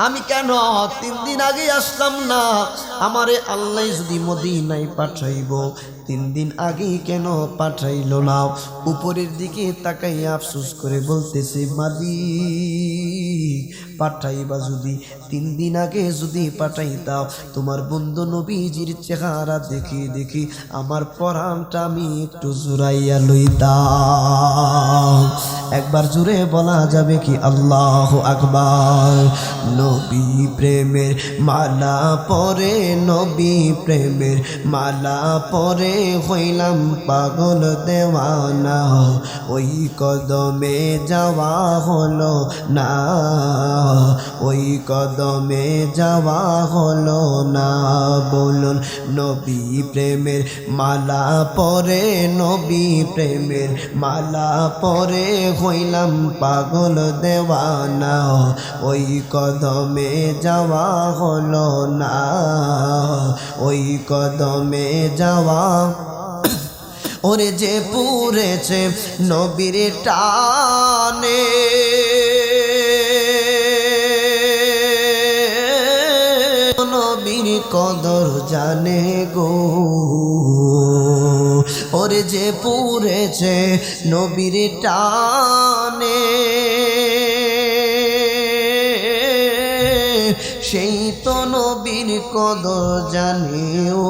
S1: আমি কেন 3 দিন আগে আসলাম না? আমারে আল্লাহ যদি মদিনায় পাঠাইব 3 দিন আগে কেন পাঠাইল না? উপরের দিকে তাকাইয়া আফসোস করে বলতেছে, মালিক, পাঠাইবা যদি 3 দিন আগে যদি পাঠাইতাম, তোমার বন্ধু নবীজির চেহারা দেখি দেখি আমার পরাণটা আমি একটু জুড়াইয়া লইতাম। একবার জুড়ে বলা যাবে কি আল্লাহু আকবার? নবী প্রেমের মালা পরে, নবী প্রেমের মালা পরে হইলাম পাগল দেওয়ানা, ওই কদমে যাওয়া হলো না, ওই কদমে যাওয়া হলো না। বলুন নবী প্রেমের মালা পরে, নবী প্রেমের মালা পরে হইলাম পাগল দেওয়ানা, ওই কদমে যাওয়া হলো না, ওই কদমে যাওয়া। ওরে যে পুরেছে নবীর টানে, নবীর কদর জানে গো। ওরে যে পুরেছে নবীর টানে, সেই তো নবীর কদর জানে ও।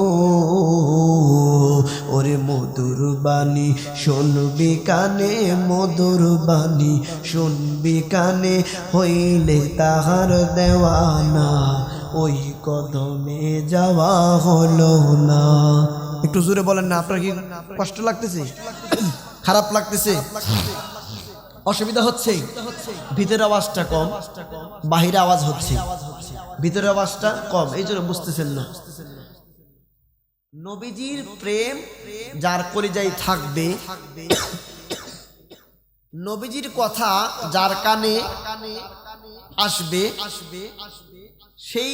S1: ওরে মধুর বাণী শুনবি কানে, মধুর বাণী শুনবি কানে, হইলে তাহার দেওয়ানা, ওই কদমে যাওয়া হলো না। একটু জোরে বলেন না, আপনার কি কষ্ট লাগতেছে, খারাপ লাগতেছে, অসুবিধা হচ্ছে? ভিতরের আওয়াজটা কম, বাহিরে আওয়াজ হচ্ছে, ভিতরের আওয়াজটা কম, এই জন্য বুঝতেছেন না। নবীজির প্রেম যার কলিজায় থাকবে, নবীজির কথা যার কানে আসবে, সেই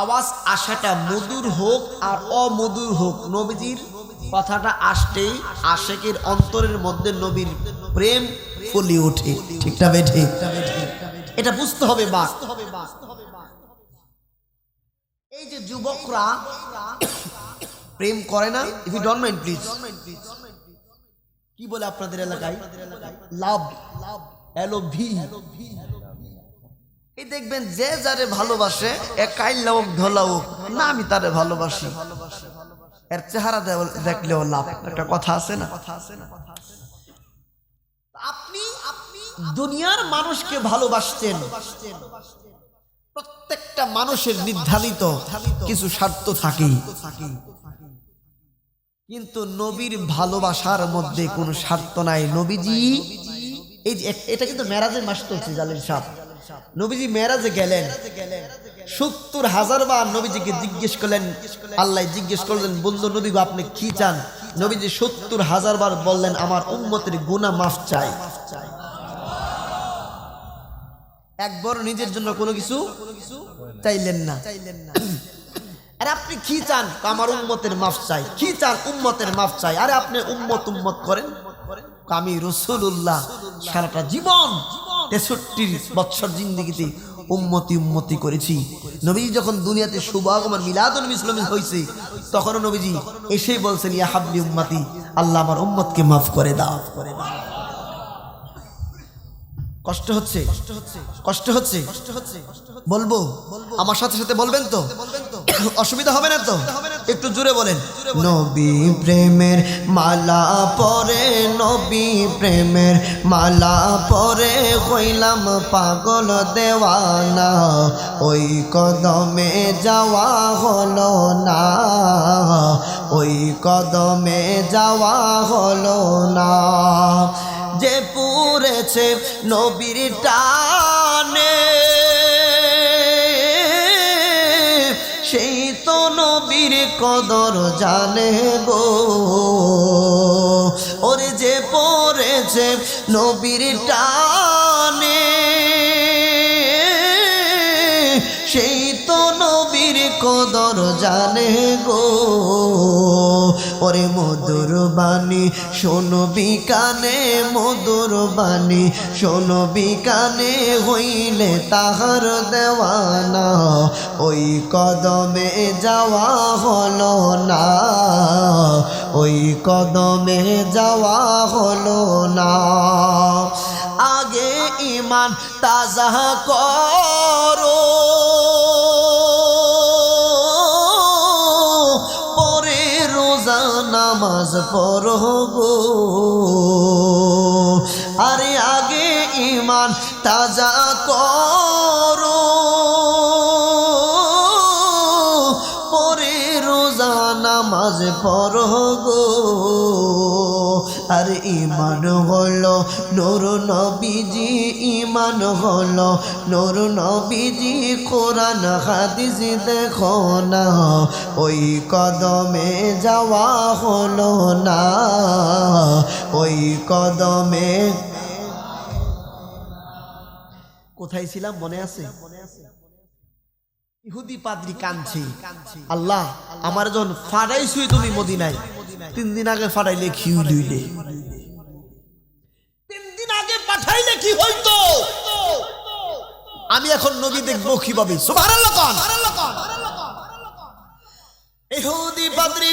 S1: আওয়াজ আসাটা মধুর হোক আর অমধুর হোক, নবীজির কথাটা আসতেই আশেকের অন্তরের মধ্যে নবীর প্রেম ফুলে ওঠে। ঠিক না বেঠিক? এটা বুঝতে হবে। বা এই যে যুবকরা প্রেম করে না, if you don't mind please, কি বলে আপনাদের এলাকায় লাভ, LOV, এই দেখবেন যে যারে ভালোবাসে একাই লোক ধোলাও না, আমি তারে ভালোবাসি, এর চেহারা দেখলেও লাভ, একটা কথা আছে না? আপনি দুনিয়ার মানুষকে ভালোবাসছেন, প্রত্যেকটা মানুষের নির্ধারিত কিছু স্বার্থ থাকে, কিন্তু নবীর ভালোবাসার মধ্যে কোনো স্বার্থ নাই। নবীজি এই এটা কিন্তু মেরাজের মাস চলছে জালিল সাহেব। নবীজি মেরাজে গেলেন, 70,000 বার নবীজিকে জিজ্ঞেস করলেন, আল্লাহ জিজ্ঞেস করলেন, বন্ধু নবী গো আপনি কি চান? নবীজি 70,000 বার বললেন, আমার উম্মতের গুনাহ মাফ চাই। একবার নিজের জন্য কোনো কিছু চাইলেন না। আরে আপনি কি চান? আমার উম্মতের মাফ চাই। কি চান? উম্মতের মাফ চাই। আরে আপনি উম্মত উম্মত করেন, আমি রাসূলুল্লাহ সারাটা জীবন 63 বছর জিন্দেগিতে উম্মতি উম্মতি করেছি। নবীজি যখন দুনিয়াতে শুভ আগমন মিলাদুন নবী সাল্লাল্লাহু আলাইহি হয়েছে, তখনও নবীজি এসেই বলছেন, ইয়া হাবলি উম্মতি, আল্লাহ আমার উম্মতকে মাফ করে দাও। কষ্ট হচ্ছে, কষ্ট হচ্ছে, বলবো আমার সাথে সাথে বলবেন তো? অসুবিধা হবে না তো? একটু জোরে বলেন। নবী প্রেমের মালা পরে, নবী প্রেমের মালা পরে হইলাম পাগল দেওয়ানা, ওই কদমে যাওয়া হলো না, ওই কদমে যাওয়া হলো না। যে পুরেছে নবীর টানে, সেই তো নবীর কদর জানে গো। ওরে যে পড়েছে নবীর টানে, সেই তো নবীর কদর জানে গো। ওরে মধুর বাণী শোনবি কানে, মধুর বাণী শোনবি কানে, হইলে তাহার দেওয়ানা, ওই কদমে যাওয়া হলো না, ওই কদমে যাওয়া হলো না। আগে ঈমান তাজা করো, পরে রোজা নামাজ পড়ো গো। আরে আগে ঈমান তাজা করো, পরে রোজা নামাজ পড়ো গো। আর ঈমান হলো নূর নবীজি ঈমান হলো নূর নবীজি কোরআন হাদিস দেখো না ওই কদমে যাওয়া হলো না ওই কদমে কোথায় ছিলাম মনে আছে ইহুদি পাদ্রী কাঁদছে আল্লাহ আমার যখন ফাটাইছুই তুমি মদিনায় 3 দিন আগে ফাটাইলে কি হইলে 3 দিন আগে পাঠাইলে কি হইতো আমি এখন নবী দেখবো কিভাবে সুবহানাল্লাহ কোন ইহুদি পাদ্রী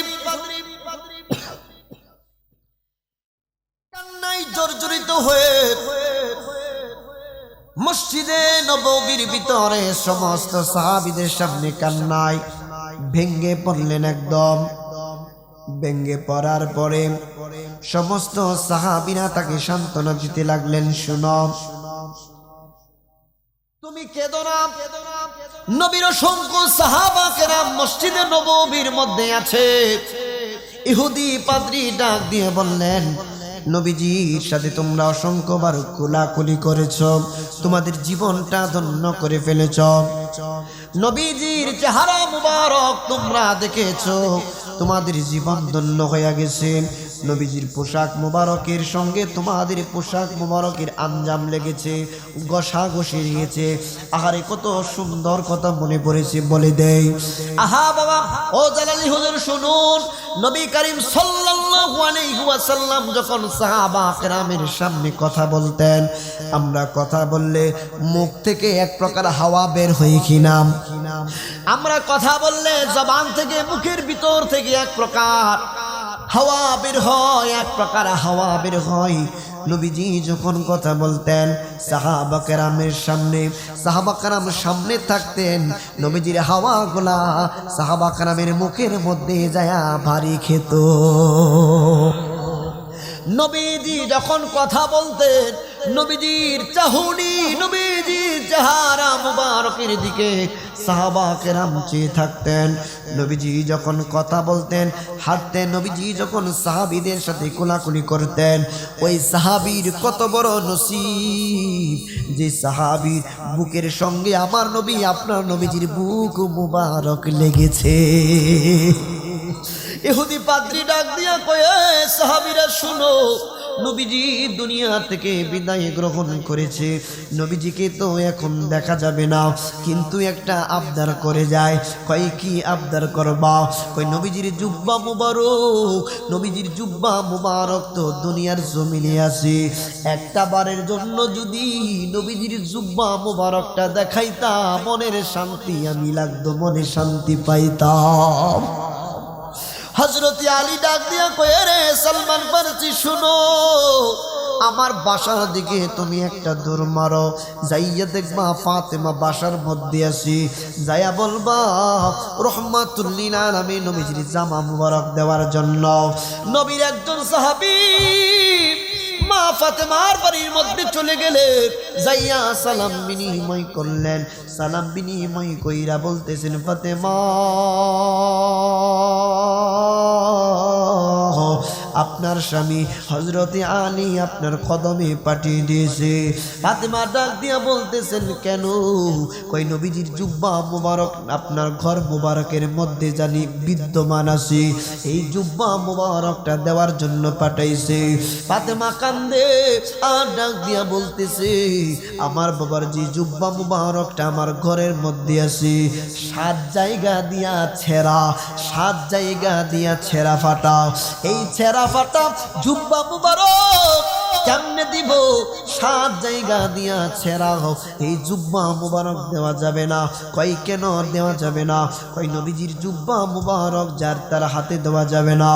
S1: কান্নায় জর্জরিত হয়ে মসজিদে নববীর ভিতরে সমস্ত সাহাবীদের সামনে কান্নায় ভেঙ্গে পড়লেন একদম ভেঙ্গে পড়ার পরে সমস্ত সাহাবীরা তাকে সান্ত্বনা দিতে লাগলেন শুনো তুমি কেঁদো না নবীর অসংখ্য সাহাবা কেরাম মসজিদে নববীর মধ্যে আছে ইহুদি পাদ্রী ডাক দিয়ে বললেন নবীজির সাথে তোমরা অসংখ্যবার কোলাকুলি করেছো তোমাদের জীবনটা ধন্য করে ফেলেছো নবীজির চেহারা মুবারক তোমরা দেখেছো তোমাদের জীবন ধন্য হয়ে গেছে নবীজির পোশাক মুবারকের সঙ্গে তোমাদের পোশাক মুবারকের আঞ্জাম লেগেছে ঘষাঘষি লেগেছে আহারে কত সুন্দর কথা মনে পড়েছে বলে দেই আহা বাবা ও জালালি হুজুর শুনুন নবী করিম সাল্লাল্লাহু আলাইহি ওয়াসাল্লাম যখন সাহাবা কেরামের সামনে কথা বলতেন আমরা কথা বললে মুখ থেকে এক প্রকার হাওয়া বের হয় কিনা আমরা কথা বললে জবান থেকে মুখের ভিতর থেকে এক প্রকার হাওয়া বের হয় এক প্রকার হাওয়া বের হয় নবীজি যখন কথা বলতেন সাহাবা কেরামের সামনে থাকতেন নবীজির হাওয়াগুলা সাহাবা কেরামের মুখের মধ্যে যায়া ভারী খেত নবীজি যখন কথা বলতেন নবীজির চাহনি নবীজির চেহারা মুবারকের দিকে সাহাবা কেরাম চেয়ে থাকতেন নবীজি যখন কথা বলতেন হাঁটতেন নবীজি যখন সাহাবীদের সাথে কোলাকুলি করতেন ওই সাহাবীর কত বড় নসিব যে সাহাবীর বুকের সঙ্গে আমার নবী আপনার নবীজির বুক মুবারক লেগেছে ইহুদি পাদ্রী ডাক দিয়া কয়ে সাহাবীরা শুনো নবীজি দুনিয়া থেকে বিদায় গ্রহণ করেছে নবীজিকে তো এখন দেখা যাবে না কিন্তু একটা আবদার করে যায় কই কি আবদার করবা কই নবীজির জুব্বা মুবারক নবীজির জুব্বা মুবারক তো দুনিয়ার জমিনে আছে একটা বারের জন্য যদি নবীজির জুব্বা মুবারকটা দেখাইতা মনের শান্তি আমি লাগতো মনে শান্তি পাইতাম হযরত আলী ডাক দিয়া কয়ে রে সালমান ফারসি শুনো আমার বাসার দিকে তুমি একটা দৌড় মারো যাইয়া দেখবা ফাতেমা বাসার মধ্যে আছি যাইয়া বলবা রহমাতুল লিল আলামিন নবীজির জামা মুবারক দেওয়ার জন্য নবীর একজন সাহাবী মা ফাতেমার বাড়ির মধ্যে চলে গেলে যাইয়া সালাম বিনিময় করলেন সালাম বিনিময় কইরা বলতেছেন ফাতেমা আপনার স্বামী হযরত আলী আপনার কদমে পাঠিয়ে দিয়েছে ফাতেমা ডাক দিয়া বলতেছেন কেন কই নবীজির জুব্বা মুবারক আপনার ঘর মুবারকের মধ্যে জানি বিদ্যমান আছে এই জুব্বা মুবারকটা দেওয়ার জন্য পাঠাইছে ফাতেমা কান্দে আর ডাক দিয়া বলতেছে আমার বাবার যে জুব্বা মুবারকটা আমার ঘরের মধ্যে আছে 7 জায়গা দিয়া ছেঁড়া ফাটা এই ছেঁড়া ফাটা জুব্বা মুবারক কেমনে দিব 7 জায়গা দিয়া ছেঁড়া হোক এই জুব্বা মুবারক দেওয়া যাবে না কই কেন দেওয়া যাবে না কই নবীজির জুব্বা মুবারক যার তার হাতে দেওয়া যাবে না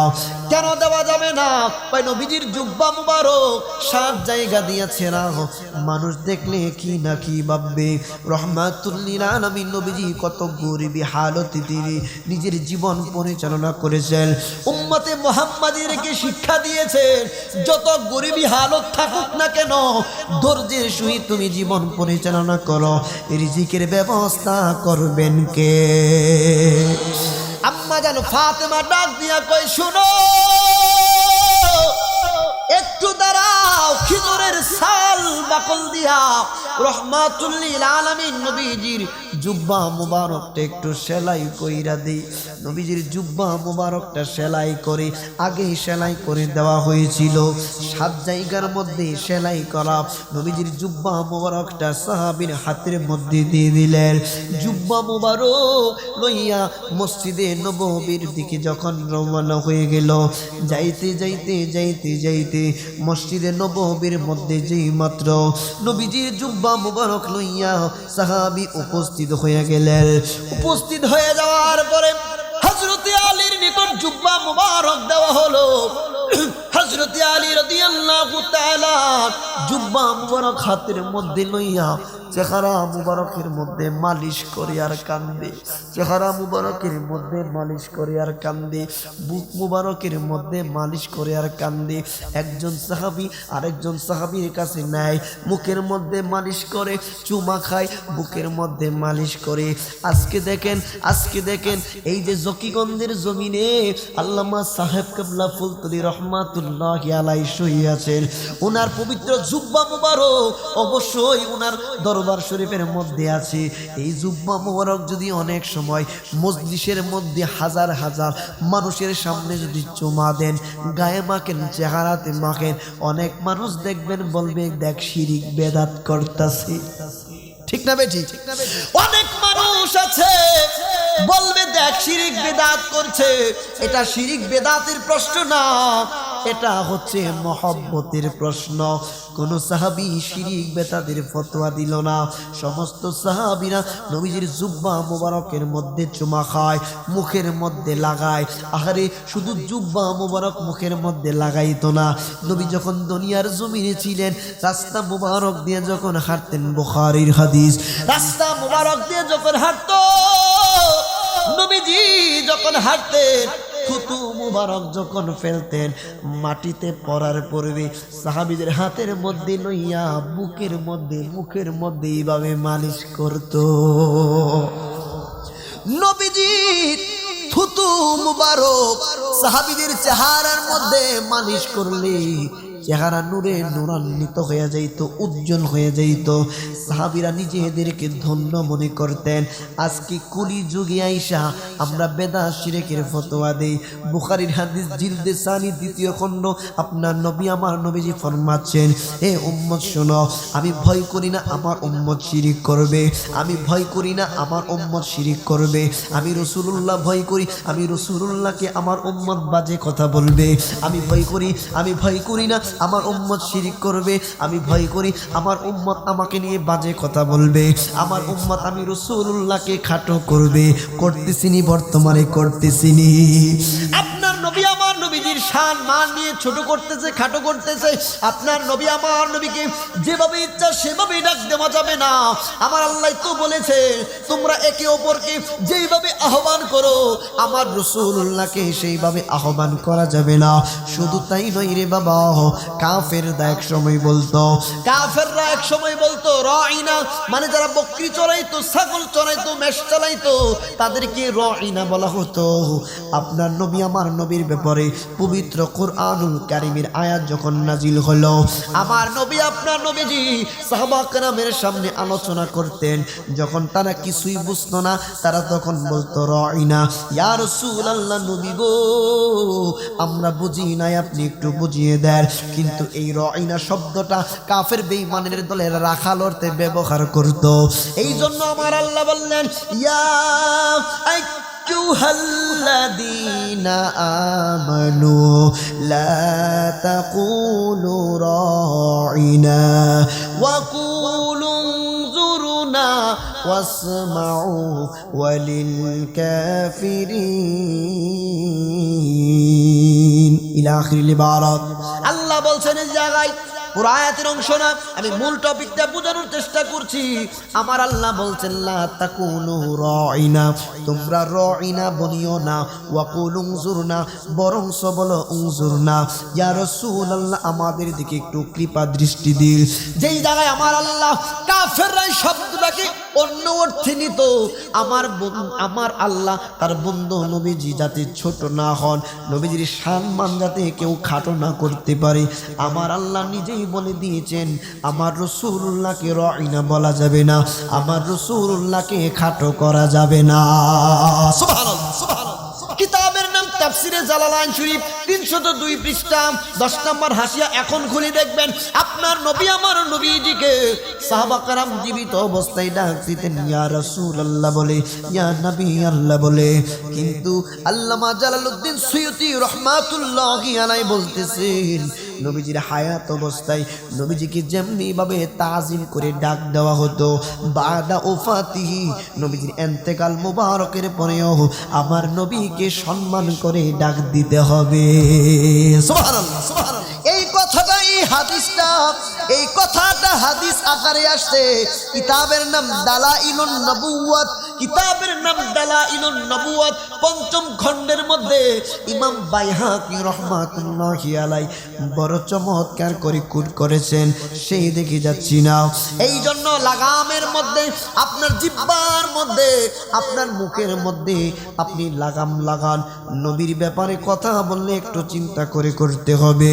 S1: কেন দেওয়া যাবে না কই নবীজির জুব্বা মুবারক 7 জায়গা দিয়া ছেঁড়া হোক মানুষ দেখলে কি না কি ভাববে রহমাতুল লিল আলামিন নবীজি কত গরিবী হালতে তিনি নিজের জীবন পরিচালনা করেছেন উম্মতে মুহাম্মাদীদেরকে শিক্ষা দিয়েছেন যত গরিবী হালত থাকুক না কেন ধৈর্যের সহিত তুমি জীবন পরিচালনা করো রিজিকের ব্যবস্থা করবেন কে আম্মা জান ফাতেমা ডাক দিয়া কই শুনো একটু দাঁড়াও, খিজুরের ছাল বাকল দিয়া রহমাতুল লিল আলামিন নবীজির জুব্বা মুবারকটা একটু সেলাই কইরা দেই। নবীজির জুব্বা মুবারকটা সেলাই করে, আগেই সেলাই করে দেওয়া হয়েছিল, 7 জায়গার মধ্যে সেলাই করা নবীজির জুব্বা মুবারকটা সাহাবীর হাতের মধ্যে দিয়ে দিলেন। জুব্বা মুবারক লইয়া মসজিদে নববীর দিকে যখন রওনা হয়ে গেল, যাইতে যাইতে যাইতে যাইতে মসজিদে নববীর মধ্যে যেই মাত্র নবীজির জুব্বা মুবারক লইয়া সাহাবী উপস্থিত হয়ে গেলেন। উপস্থিত হয়ে যাওয়ার পরে হযরত আলীর নিকট জুব্বা মুবারক দেওয়া হলো। হযরত আলী রাদিয়াল্লাহু তাআলা জুব্বা মুবারক হাতের মধ্যে লইয়া চেহারা মুবারকের মধ্যে মালিশ করে আর কান্দে, চেহারা মুবারকের মধ্যে মালিশ করে আর কান্দে, বুক মুবারকের মধ্যে মালিশ করে আর কান্দে। একজন সাহাবী আরেকজন সাহাবীর কাছে নেয়, মুখের মধ্যে মালিশ করে, চুমা খায়, বুকের মধ্যে মালিশ করে। আজকে দেখেন এই যে জকিগঞ্জের জমিনে আল্লামা সাহেব কেবলা ফুলতলি রহমাতুল্লাহি আলাইহি শুয়ে আছেন, ওনার পবিত্র জুব্বা মুবারক অবশ্যই ওনার দরবার শরীফের মধ্যে আছে। এই জুব্বা মুবারক যদি অনেক সময় মজলিসের মধ্যে হাজার হাজার মানুষের সামনে যদি চুমা দেন, গায়ে মাখেন, চেহারাতে মাখেন, অনেক মানুষ দেখবেন বলবে দেখ শিরিক বেদাত করতাছে। ঠিক না বেঠি? অনেক মানুষ আছে বলবে দেখ শিরিক বেদাত করছে। এটা শিরিক বেদাতের প্রশ্ন না, এটা হচ্ছে মহব্বতের প্রশ্ন। কোন সাহাবী শিরিক বেদাতের ফতোয়া দিল না। সমস্ত সাহাবীরা নবীজির জুব্বা মুবারকের মধ্যে চুমা খায়, মুখের মধ্যে লাগায়। আহারে শুধু জুব্বা মুবারক মুখের মধ্যে লাগাইতো না, নবী যখন দুনিয়ার জমিনে ছিলেন রাস্তা মুবারক দিয়ে যখন হাঁটতেন, বুখারীর হাদিস, রাস্তা মুবারক দিয়ে যখন হাঁটতো নবীজি, যখন হাঁটতেন থুতু মুবারক যখন ফেলতেন মাটিতে পড়ার পূর্বে সাহাবীদের হাতের মধ্যে লইয়া বুকের মধ্যে মুখের মধ্যে এইভাবে মালিশ করত। নবীজি থুতু মুবারক সাহাবীদের চেহারার মধ্যে মালিশ করলে চেহারা নূরে নূরান্বিত হয়ে যাইত, উজ্জ্বল হয়ে যাইত। সাহাবীরা নিজেদেরকে ধন্য মনে করতেন। আজকে কুলি যুগে আইসা আমরা বেদাত শিরকের ফতোয়া দেই। বুখারীর হাদিস জিলদে সানি 2য় খণ্ড, আপনার নবী আমার নবীজি ফরমাচ্ছেন, হে উম্মত শোনো, আমি ভয় করি না আমার উম্মত শিরিক করবে, আমি ভয় করি না আমার উম্মত শিরিক করবে। আমি রাসূলুল্লাহ ভয় করি, আমি রাসূলুল্লাহকে আমার উম্মত বাজে কথা বলবে। আমি ভয় করি না আমার উম্মত শিরিক করবে। আমি ভয় করি আমার উম্মত আমাকে নিয়ে বাজে কথা বলবে। আমার উম্মত আমি রাসূলুল্লাহকে খাটো করবে। করতেছিনি, বর্তমানে করতেছিনি। আপনার নবী আমার নবীজির শান মান নিয়ে ছোট করতেছে, খাটো করতেছে। আপনার নবী আমার নবীকে যেভাবে ইচ্ছা সেভাবেই ডাক দেওয়া যাবে না। আমার আল্লাহ তো বলেছে তোমরা একে অপরকে যেইভাবে আহ্বান করো আমার রাসূলুল্লাহকে সেইভাবে আহ্বান করা যাবে না। শুধু তাই নয় রে বাবা, কাফেররা এক সময় বলতো রাইনা, মানে যারা বকরি চড়াইতো, ছাগল চড়াইতো, মেষ চালাইতো, তাদেরকে রাইনা বলা হতো। আপনার নবী আমার নবীর ব্যাপারে পবিত্র কুরআনুল কারীমের আয়াত যখন নাজিল হলো, আমার নবী আপনার নবীজি সাহাবা কেরামের সামনে আলোচনা করতেন। যখন তারা কিছুই বুঝতো না, তারা তখন বলতো রাইনা, ইয়া রাসূলুল্লাহ, নবী গো আমরা বুঝি নাই, আপনি একটু বুঝিয়ে দেন। কিন্তু এই রাইনা শব্দটা কাফের বেঈমানের দলের রাখাল অর্থে ব্যবহার করত। এই জন্য আমার আল্লাহ বললেন, ইয়া আইয়ুহাল্লাযীনা আমানু লা তাকুলু রাইনা ওয়া কুলু উনজুরনা ওয়াসমাউ ওয়ালিল কাফিরিন ইলা আখিরিল ইবারাত। আল্লাহ বলছেন এই জায়গায় পুরো আয়াতের অংশ না, আমি মূল টপিকটা বোঝানোর চেষ্টা করছি। আমার আল্লাহ বলছেন লা তাকুনু রাইনা, তোমরা রাইনা বনিও না, ওয়াকুলু উনজুরনা, বরং বলো উনজুরনা। ইয়া রাসূলুল্লাহ, আমাদের দিকে একটু কৃপা দৃষ্টি দিন। যেই জায়গায় আমার আল্লাহ কাফেররা শব্দটাকে অন্য অর্থে নিত, আমার আল্লাহ তার বন্ধু নবীজি যাতে ছোট না হন, নবীজির সম্মান যাতে কেউ খাটো না করতে পারে, আমার আল্লাহ নিজেই বলে দিয়েছেন আমার রাসূলুল্লাহকে রাইনা বলা যাবে না, আমার রাসূলুল্লাহকে খাটো করা যাবে না। সুবহানাল্লাহ, সুবহানাল্লাহ। কিতাবের নাম তাফসিরে জালালাইন শরীফ, 302 পৃষ্ঠা, 10 নম্বর হাসিয়া। এখন খুলে দেখবেন আপনার নবী আমার নবীজিকে সাহাবা کرام জীবিত অবস্থায় ডাক দিতেন ইয়া রাসূলুল্লাহ বলে, ইয়া নবী আল্লাহ বলে। কিন্তু আল্লামা জালালউদ্দিন সুয়ুতী রাহমাতুল্লাহি আলাইহি বলতেছেন নবীজির হায়াত অবস্থায় নবীজিকে যেমনি ভাবে তাজিম করে ডাক দেওয়া হতো, বাদা ওফাতিহি, নবীজির ইন্তেকাল মুবারকের পরেও আমার নবীকে সম্মান করে ডাক দিতে হবে। সুবহানাল্লাহ, সুবহানাল্লাহ। এই কথাটা, এই কথাটা হাদিস আকারে আসছে। কিতাবের নাম দালাইলুন নবুওয়াত, কিতাবের নাম দালাইলুন নবুওয়াত, ৫ম খণ্ডের মধ্যে ইমাম বাইহাকি রাহমাতুল্লাহি আলাইহি বড় চমৎকার করে কোট করেছেন, সেই দেখে যাচ্ছি না। এই জন্য লাগামের মধ্যে, আপনার জিহ্বার মধ্যে, আপনার মুখের মধ্যে আপনি লাগাম লাগান। নবীর ব্যাপারে কথা বললে একটু চিন্তা করে করতে হবে।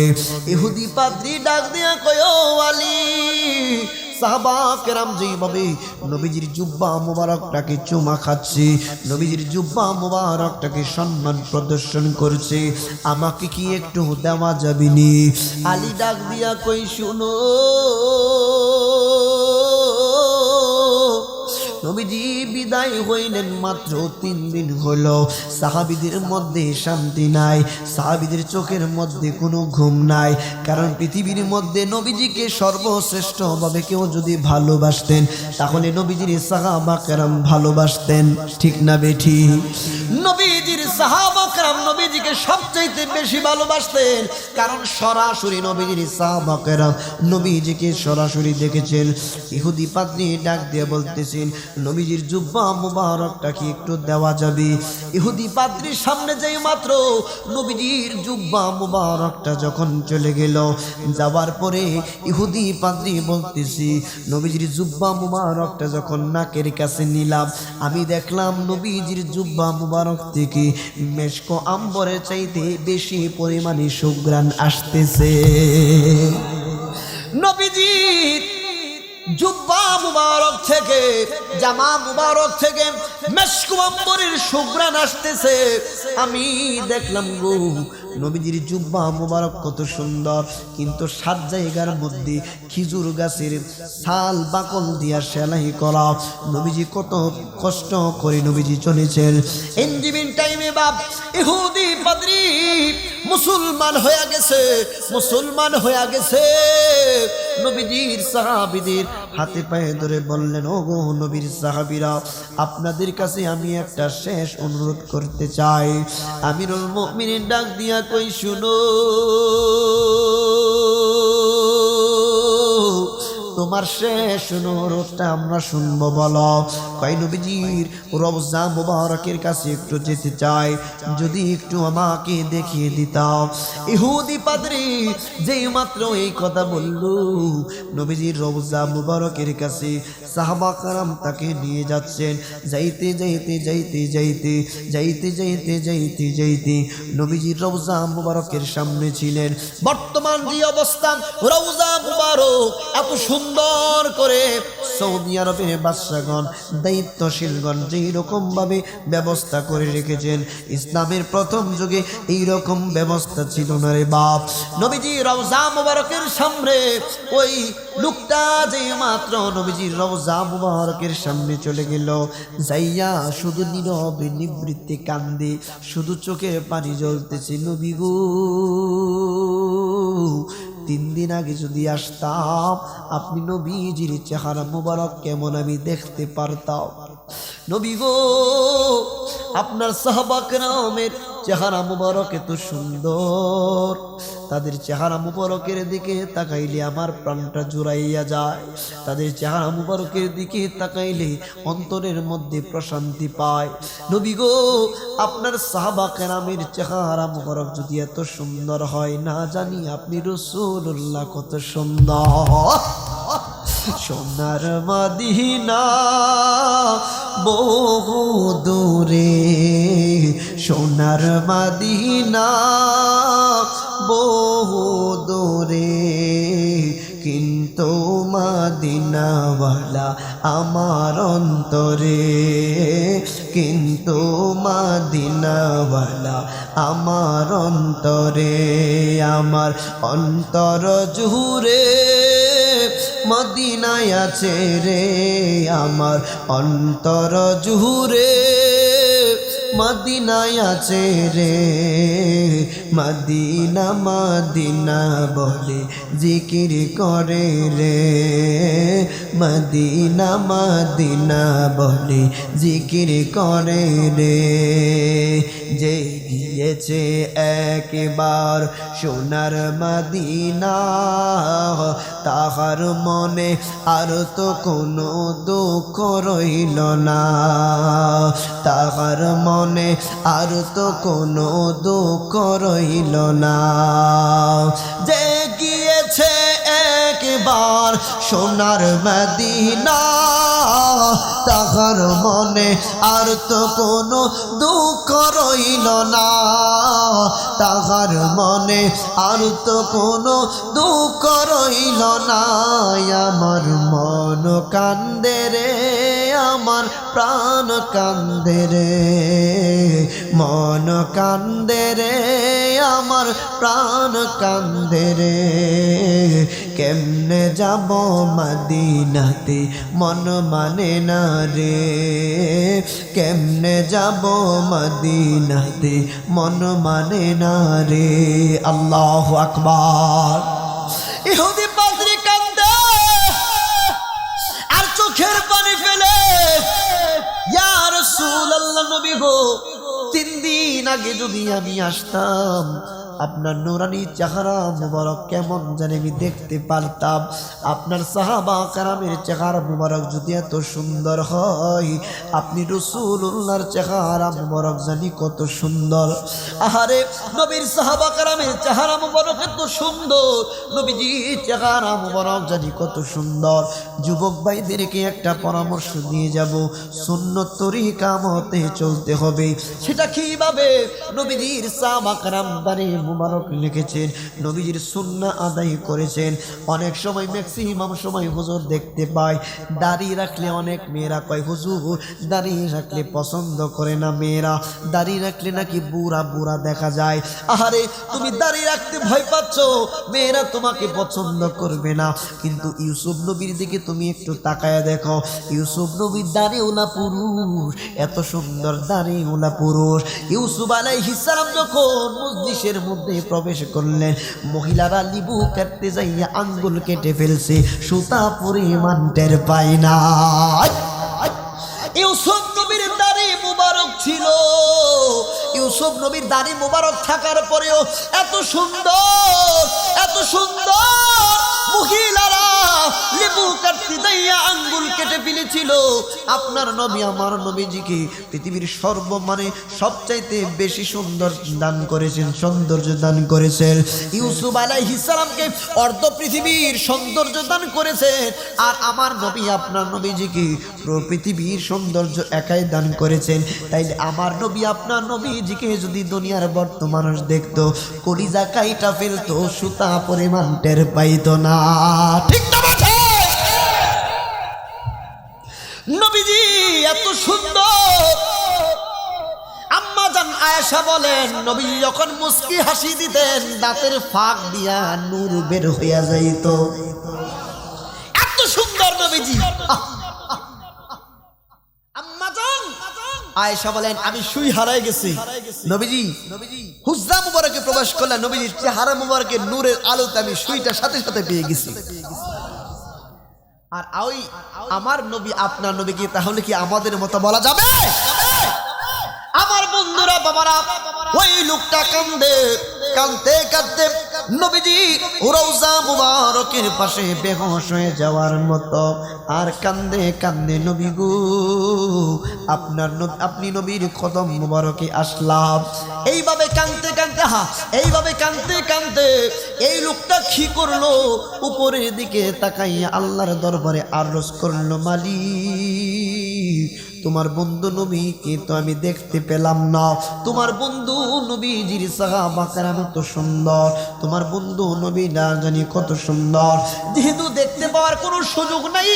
S1: ইহুদি পাদ্রী ডাক দিয়া কয় ও আলী, সাহাবা কেরাম যেইভাবে নবীজির জুব্বা মুবারকটাকে চুমা খাচ্ছে, নবীজির জুব্বা মুবারকটাকে সম্মান প্রদর্শন করছে, আমাকে কি একটু দেওয়া যাবে নি? আলী ডাক দিয়া কই শুনো, নবীজি বিদায় হইলেন মাত্র 3 দিন হলো, সাহাবীদের মধ্যে শান্তি নাই, সাহাবীদের চোখের মধ্যে কোনো ঘুম নাই। কারণ পৃথিবীর মধ্যে নবীজিকে সর্বশ্রেষ্ঠ ভাবে কেউ যদি ভালোবাসতেন তাহলে নবীজির সাহাবা কেরাম ভালোবাসতেন, ঠিক না বেঠি? নবীজির সাহাবা কেরাম নবীজিকে সবচাইতে বেশি ভালোবাসতেন, কারণ সরাসরি নবীজির সাহাবা কেরাম নবীজিকে সরাসরি দেখেছেন। ইহুদি পাদ্রী ডাক দিয়ে বলতেছেন নবীজির জুব্বা মুবারকটা কি একটু দেওয়া যাবে? ইহুদি পাদ্রীর সামনে যেই মাত্র নবীজির জুব্বা মুবারকটা যখন চলে গেল, যাবার পরে ইহুদি পাদ্রী বলতেছি নবীজির জুব্বা মুবারকটা যখন নাকের কাছে নিলাম, আমি দেখলাম নবীজির জুব্বা মুবারক থেকে মেশক আম্বরের চাইতে বেশি পরিমাণে সুঘ্রাণ আসতেছে। নবীজির জুব্বা মুবারক থেকে, জামা মুবারক থেকে মেশক আম্বরের সুঘ্রাণ আসতেছে। আমি দেখলাম গো নবীজির জুব্বা মুবারক কত সুন্দর, কিন্তু 7 জায়গার মধ্যে খেজুর গাছের ছাল বাকল দিয়া সেলাই করা। নবীজি কত কষ্ট করে নবীজি চলেছেন। ইনজিবিন টাইমে বাপ ইহুদি পাদ্রী মুসলমান হয়ে গেছে, মুসলমান হয়ে গেছে। নবীজির সাহাবীদের হাতে পায়ে ধরে বললেন ও গো নবীর সাহাবীরা, আপনাদের কাছে আমি একটা শেষ অনুরোধ করতে চাই। আমিরুল মুমিনিন ডাক দিয়া কই শুনো, তোমার শেষ অনুরোধটা আমরা শুনবো, বলো। কয় নবীজির রওজা মুবারকের কাছে একটু যেতে চাই, যদি একটু আমাকে দেখিয়ে দিতাম। ইহুদি পাদ্রী যেই মাত্র এই কথা বলল, নবীজির রওজা মুবারকের কাছে সাহাবা کرام তাকে নিয়ে যাচ্ছেন। যাইতে যাইতে যাইতে যাইতে যাইতে যাইতে যাইতে যাইতে নবীজির রওজা মুবারকের সামনে ছিলেন। বর্তমান যে অবস্থা, রওজা মুবারক এত সুন্দর করে সৌদি আরবের বাদশাগণ, দায়িত্বশীলগণ যেই রকম ভাবে ব্যবস্থা করে রেখেছেন, ইসলামের প্রথম যুগে এই রকম ব্যবস্থা ছিল না রে বাপ। নবীজি রওজা মুবারকের সামনে ওই লোকটা যে মাত্র নবীজির রওজা মুবারকের সামনে চলে গেল, যাইয়া শুধু নীরবে নিবৃত্তে কান্দে, শুধু চোখে পানি জ্বলতেছে। নবী গো, 3 দিন আগে যদি আসতাম, আপনি নবীজির চেহারা মুবারক কেমন আমি দেখতে পারতাম। নবী গো, আপনার সাহাবা কেরামের চেহারা মুবারক এত সুন্দর, তাদের চেহারা মুবারকের দিকে তাকাইলে আমার প্রাণটা জুড়াইয়া যায়, তাদের চেহারা মুবারকের দিকে তাকাইলে অন্তরের মধ্যে প্রশান্তি পায়। নবী গো, আপনার সাহাবা কেরামের চেহারা মুবারক যদি এত সুন্দর হয়, না জানি আপনি রাসূলুল্লাহ কত সুন্দর। সোনার মদিনা বহু দূরে, সোনার মদিনা বহু দূরে, কিন্তু মদিনাওয়ালা আমার অন্তরে, কিন্তু মদিনাওয়ালা আমার অন্তরে, আমার অন্তর জুড়ে মদিনায় আছে রে, আমার অন্তর জুড়ে মদিনায় আছে রে, মদিনা মদিনা বলে জিকির করে রে, মদিনা মদিনা বলে জিকির করে রে। যে গিয়েছে একবার সোনার মদিনা, তাহার মনে আর তো কোনো দুঃখ রইল না, তাহার মনে আর তো কোনো দুঃখ রইল না। যে গিয়েছে একবার সোনার মদিনা, তাহার মনে আর তো কোনো দুঃখ রইল না, তাহার মনে আর তো কোনো দুঃখ রইল না। আমার মন কান্দে রে, আমার প্রাণ কান্দে রে, মন কান্দে রে, আমার প্রাণ কান্দে রে। কেমনে যাব মদিনাতে মন মানে না রে, কেমনে যাব মদিনাতে মন মানে না রে। আল্লাহু আকবার। ইহুদি পাদ্রী কান্দে আর চোখের পানি ফেলে, ইয়া রাসূলুল্লাহ নবী গো, 3 দিন আগে যদি আমি আসতাম, আপনার নুরানি চেহারা মুবারক কেমন জানি আমি দেখতে পারতাম। আপনার সাহাবা কেরামের চেহারা মুবারক যদি এত সুন্দর হয়, আপনি রাসূলুল্লাহর চেহারা মুবারক জানি কত সুন্দর। আহারে, নবীর সাহাবা কেরামের চেহারা মুবারক এত সুন্দর, নবীজির চেহারা মুবারক জানি কত সুন্দর। যুবক ভাইদেরকে একটা পরামর্শ দিয়ে যাব, সুন্নত তরিকা মতে চলতে হবে। সেটা কিভাবে? নবীজির সাহাবা কেরাম দাঁড়িয়ে মুবারক লিখেছেন, নবীজির সুন্নাহ আদায় করেছেন। অনেক সময় ম্যাক্সিমাম সময় হুজুর দেখতে পাই দাড়ি রাখলে অনেক মেয়েরা কয় হুজুর দাড়ি রাখলে পছন্দ করে না মেয়েরা, দাড়ি রাখলে নাকি বুড়া বুড়া দেখা যায়। আহারে, তুমি দাড়ি রাখতে ভয় পাচ্ছ, মেয়েরা তোমাকে পছন্দ করবে না। কিন্তু ইউসুফ নবীর দিকে তুমি একটু তাকায় দেখো, ইউসুফ নবীর দাড়িওয়ালা পুরুষ, এত সুন্দর দাড়িওয়ালা পুরুষ। ইউসুফ আলাইহিস সালাম যখন মজলিসের মধ্যে প্রবেশ করলেন, মহিলারা লিবু কাটতে যাইয়া আঙ্গুল কেটে ফেলছে, সুতা পরিমাণ টের পায় না। ইউসুফ নবীর দাড়ি মুবারক ছিল, ইউসুফ নবীর দাড়ি মুবারক থাকার পরেও এত সুন্দর, এত সুন্দর মহিলারা লেবু কাটতে যাইয়া আঙ্গুল কেটে ফেলেছিল। আপনার নবী আমার নবীজিকে পৃথিবীর সর্বমানে সবচাইতে বেশি সুন্দর দান করেছেন, সৌন্দর্য দান করেছেন। ইউসুফ আলাইহিস সালামকে অর্ধ পৃথিবীর সৌন্দর্য দান করেছেন, আর আমার নবী আপনার নবীজিকে পৃথিবীর সৌন্দর্য একাই দান করেছেন। তাইলে আমার নবী আপনার নবীজিকে যদি দুনিয়ার বর্তমান মানুষ দেখতো, কলিজা কাইটা ফেলতো, সুতা পরিমাণ টের পাইতো না। ঠিক না বাবা? নবীজি এত সুন্দর। আম্মা জান আয়েশা বলেন, নবী যখন মুস্কি হাসি দিতেন, দাঁতের ফাঁক দিয়া নূর বের হইয়া যাইত। এত সুন্দর নবীজি। আম্মা জান আয়েশা বলেন, আমি সুই হারাই গেছি। নবীজি হুজরা মুবারকে প্রবেশ করলেন, নবীজির চেহারা মুবারকের নূরের আলোতে আমি সুইটা সাথে সাথে পেয়ে গেছি। আর ওই আমার নবী আপনার নবী কি তাহলে কি আমাদের মতো বলা যাবে? বাবারা ওই লোকটা কান্দে, কাঁদতে কাঁদতে নবীজি রওজা মুবারকের পাশে বেহুশ হয়ে যাওয়ার মতো আর কান্দে কান্দে নবী গো আপনি নবীর কদম মুবারকে আসলাম। এইভাবে কাঁদতে কাঁদতে এইভাবে কাঁদতে কাঁদতে এই লোকটা কি করলো, উপরের দিকে তাকাইয়া আল্লাহর দরবারে আরজ করলো, মালিক তোমার বন্ধু নবীকে তো আমি দেখতে পেলাম না, তোমার বন্ধু নবীজির সাহাবা কেরাম কত সুন্দর, তোমার বন্ধু নবী না জানি কত সুন্দর, যেহেতু দেখতে পাওয়ার কোনো সুযোগ নাই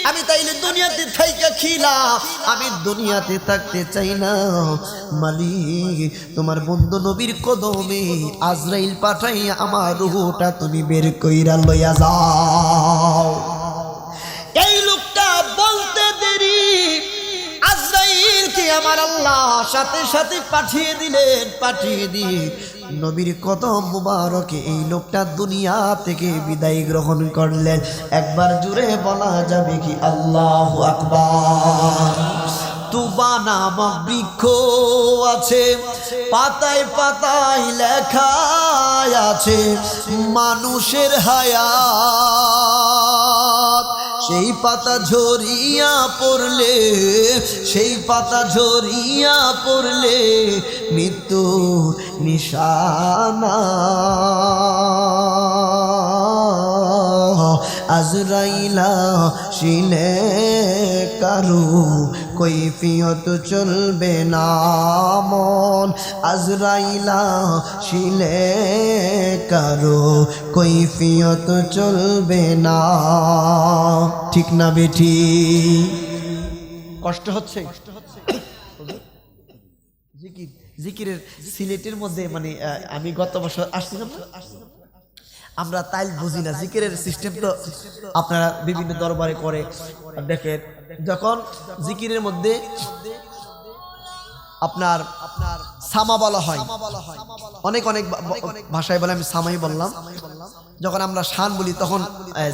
S1: আমি তাইলে দুনিয়াতে থাইকা খিলাম, আমি দুনিয়াতে থাকতে চাই না, মালিক তোমার বন্ধু নবীর কদমে আজরাইল পাঠাইয়া আমার রূহটা তুমি বের কইরা লইয়া যাও। এই লোকটা বলতে দেরি আজরাইলকে আমার আল্লাহ সাথে সাথে পাঠিয়ে দিলেন, পাঠিয়ে দিয়ে নবীর কদম মুবারকে এই লোকটা দুনিয়া থেকে বিদায় গ্রহণ করলেন। একবার জুড়ে বলা যাবে কি আল্লাহু আকবার। তুবা নামক বৃক্ষ আছে, পাতায় পাতায় লেখা আছে মানুষের হায়াত, সেই পাতা ঝরিয়া পড়লে, সেই পাতা ঝরিয়া পড়লে মৃত্যু নিশানা, আজরাইলা শিলে কারু কৈফিয়ত চলবে না মন, আজরাইলা শিলে কারু কৈফিয়ত চলবে না, ঠিক না বেঠি? কষ্ট হচ্ছে? জিকিরের সিলেটের মধ্যে মানে আমি গত বছর আসছিলাম না, আমরা তাই বুঝি না জিকিরের সিস্টেম তো আপনারা বিভিন্ন দরবারে করে দেখেন, যখন জিকিরের মধ্যে আপনার সামা বলা হয়, অনেক অনেক ভাষায় বলে, আমি সামাই বললাম, যখন আমরা শান বলি তখন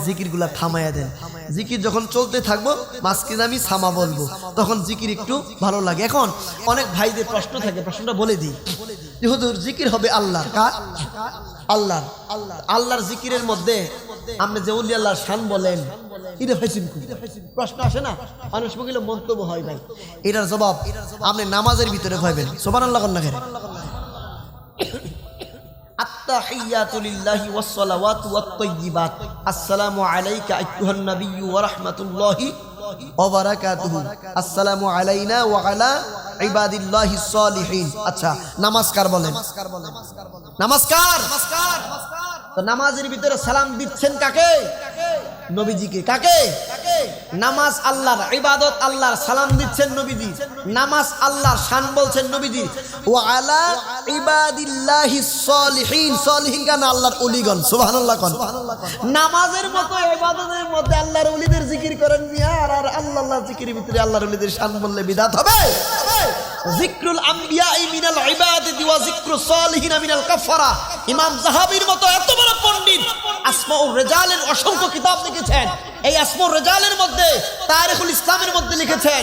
S1: জিকিরগুলা থামাইয়া দেন, জিকির যখন চলতে থাকবো মাঝখানে আমি সামা বলবো, তখন জিকির একটু ভালো লাগে। এখন অনেক ভাইদের প্রশ্ন থাকে, প্রশ্নটা বলে দিই, হুজুর জিকির হবে আল্লাহর, কার? আল্লাহর। আল্লাহর জিকিরের মধ্যে আপনি যে ওলি আল্লাহর শান বলেন, এটা হয়েছেন প্রশ্ন আসে না, মানুষ বলে মন্তব্য হয় ভাই, এটার জবাব আপনি নামাজের ভিতরে পাইবেন। সুবহানাল্লাহ না কেন? আত্তাহিয়াতু লিল্লাহি ওয়াস সালাওয়াতু ওয়াত তাইয়্যিবাত, আসসালামু আলাইকা আইয়ুহান নাবিয়্যু ওয়া রাহমাতুল্লাহি ওয়া বারাকাতুহু, আসসালামু আলাইনা ওয়া আলা ইবাদিল্লাহিস সালিহিন। আচ্ছা, নমস্কার বলেন, নমস্কার। তো নামাজের ভিতরে সালাম দিচ্ছেন কাকে? নবীজিকে। কাকে? নামাজ আল্লাহর, ইবাদত আল্লাহর, সালাম দিচ্ছেন নবীজি, নামাজ আল্লাহর, শান বলছেন নবীজি, ওয়া আলা ইবাদিল্লাহিস সালিহিন, সালিহিন গান আল্লাহর ওলিগণ। সুবহানাল্লাহ কোন? নামাজের মতো ইবাদতের মধ্যে আল্লাহর ওলিদের জিকির করেন মিয়া, আর আল্লাহর জিকিরের ভিতরে আল্লাহর ওলিদের শান বললে বিদআত হবে? যিকরুল আমবিয়াই মিনাল ইবাদাতি ওয়া যিকরুস সালিহিন মিনাল কাফারা। ইমাম যাহাবীর মতো এত বড় পণ্ডিত আসমাউর রিজালের অসংখ্য কিতাব লিখেছেন, এই আসমাউর রিজালের মধ্যে তারিখুল ইসলামের মধ্যে লিখেছেন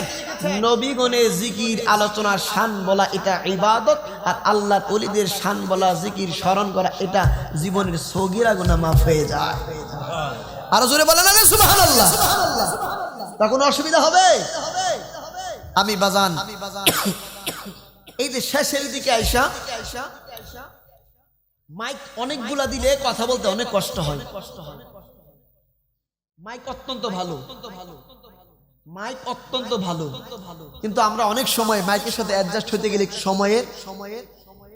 S1: নবীগণের জিকির আলোচনা শান বলা এটা ইবাদত, আর আল্লাহর ওলিদের শান বলা জিকির স্মরণ করা এটা জীবনের সগীরা গুনাহ মাফ হয়ে যায়। আরো জোরে বলেন না সুবহানাল্লাহ। তখন অসুবিধা হবে? আমি বাজান এই যে শেষের দিকে আইসা মাইক অনেকগুলা দিলে কথা বলতে অনেক কষ্ট হয়, মাইক অত্যন্ত ভালো, মাইক অত্যন্ত ভালো, কিন্তু আমরা অনেক সময় মাইকের সাথে অ্যাডজাস্ট হতে গেলে সময়ের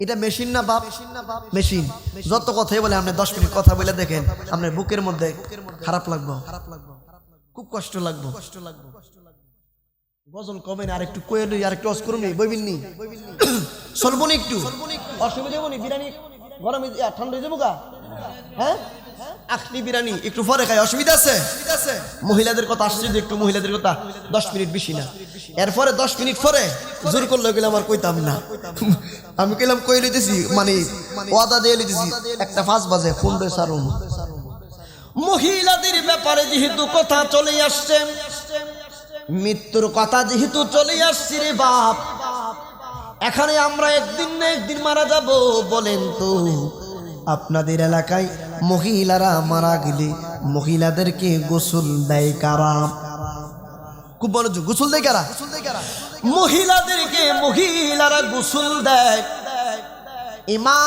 S1: এটা মেশিন না বাপ, মেশিন যত কথাই বলে আপনি 10 মিনিট কথা বলে দেখেন আপনার বুকের মধ্যে খারাপ লাগবে, খুব কষ্ট লাগবে। গজল কমে না, আর একটু কয়ে লই, আর একটু অস করুন, বইবিন নি সলবনি, একটু অসুবিধা হবো নি, বিরিয়ানি গরমে ঠান্ডা হয়ে যাবো গা, হ্যাঁ আখনি বিরিয়ানি একটু পরে খাই, অসুবিধা আছে? মহিলাদের কথা আসছে যে একটু মহিলাদের কথা 10 মিনিট বেশি না, এরপরে 10 মিনিট পরে জোর করলে গেলে আমার কইতাম না, আমি কইলাম কই লইতেছি, মানে ওয়াদা দিয়ে লইতেছি, একটা 5 বাজে ফোন দিয়ে সারুন। মহিলাদের ব্যাপারে যেহেতু কথা চলে আসছে, মৃত্যুর কথা যেহেতু চলে আসছে রে বাপ, এখানে আমরা একদিন না একদিন মারা যাব। বলেন তো আপনাদের এলাকায় মহিলারা মারা গেলে মহিলাদেরকে গোসল দেয় কারা? খুব মনোযোগ, গোসল দেয় কারা? মহিলাদেরকে মহিলারা গোসল দেয়। ইমাম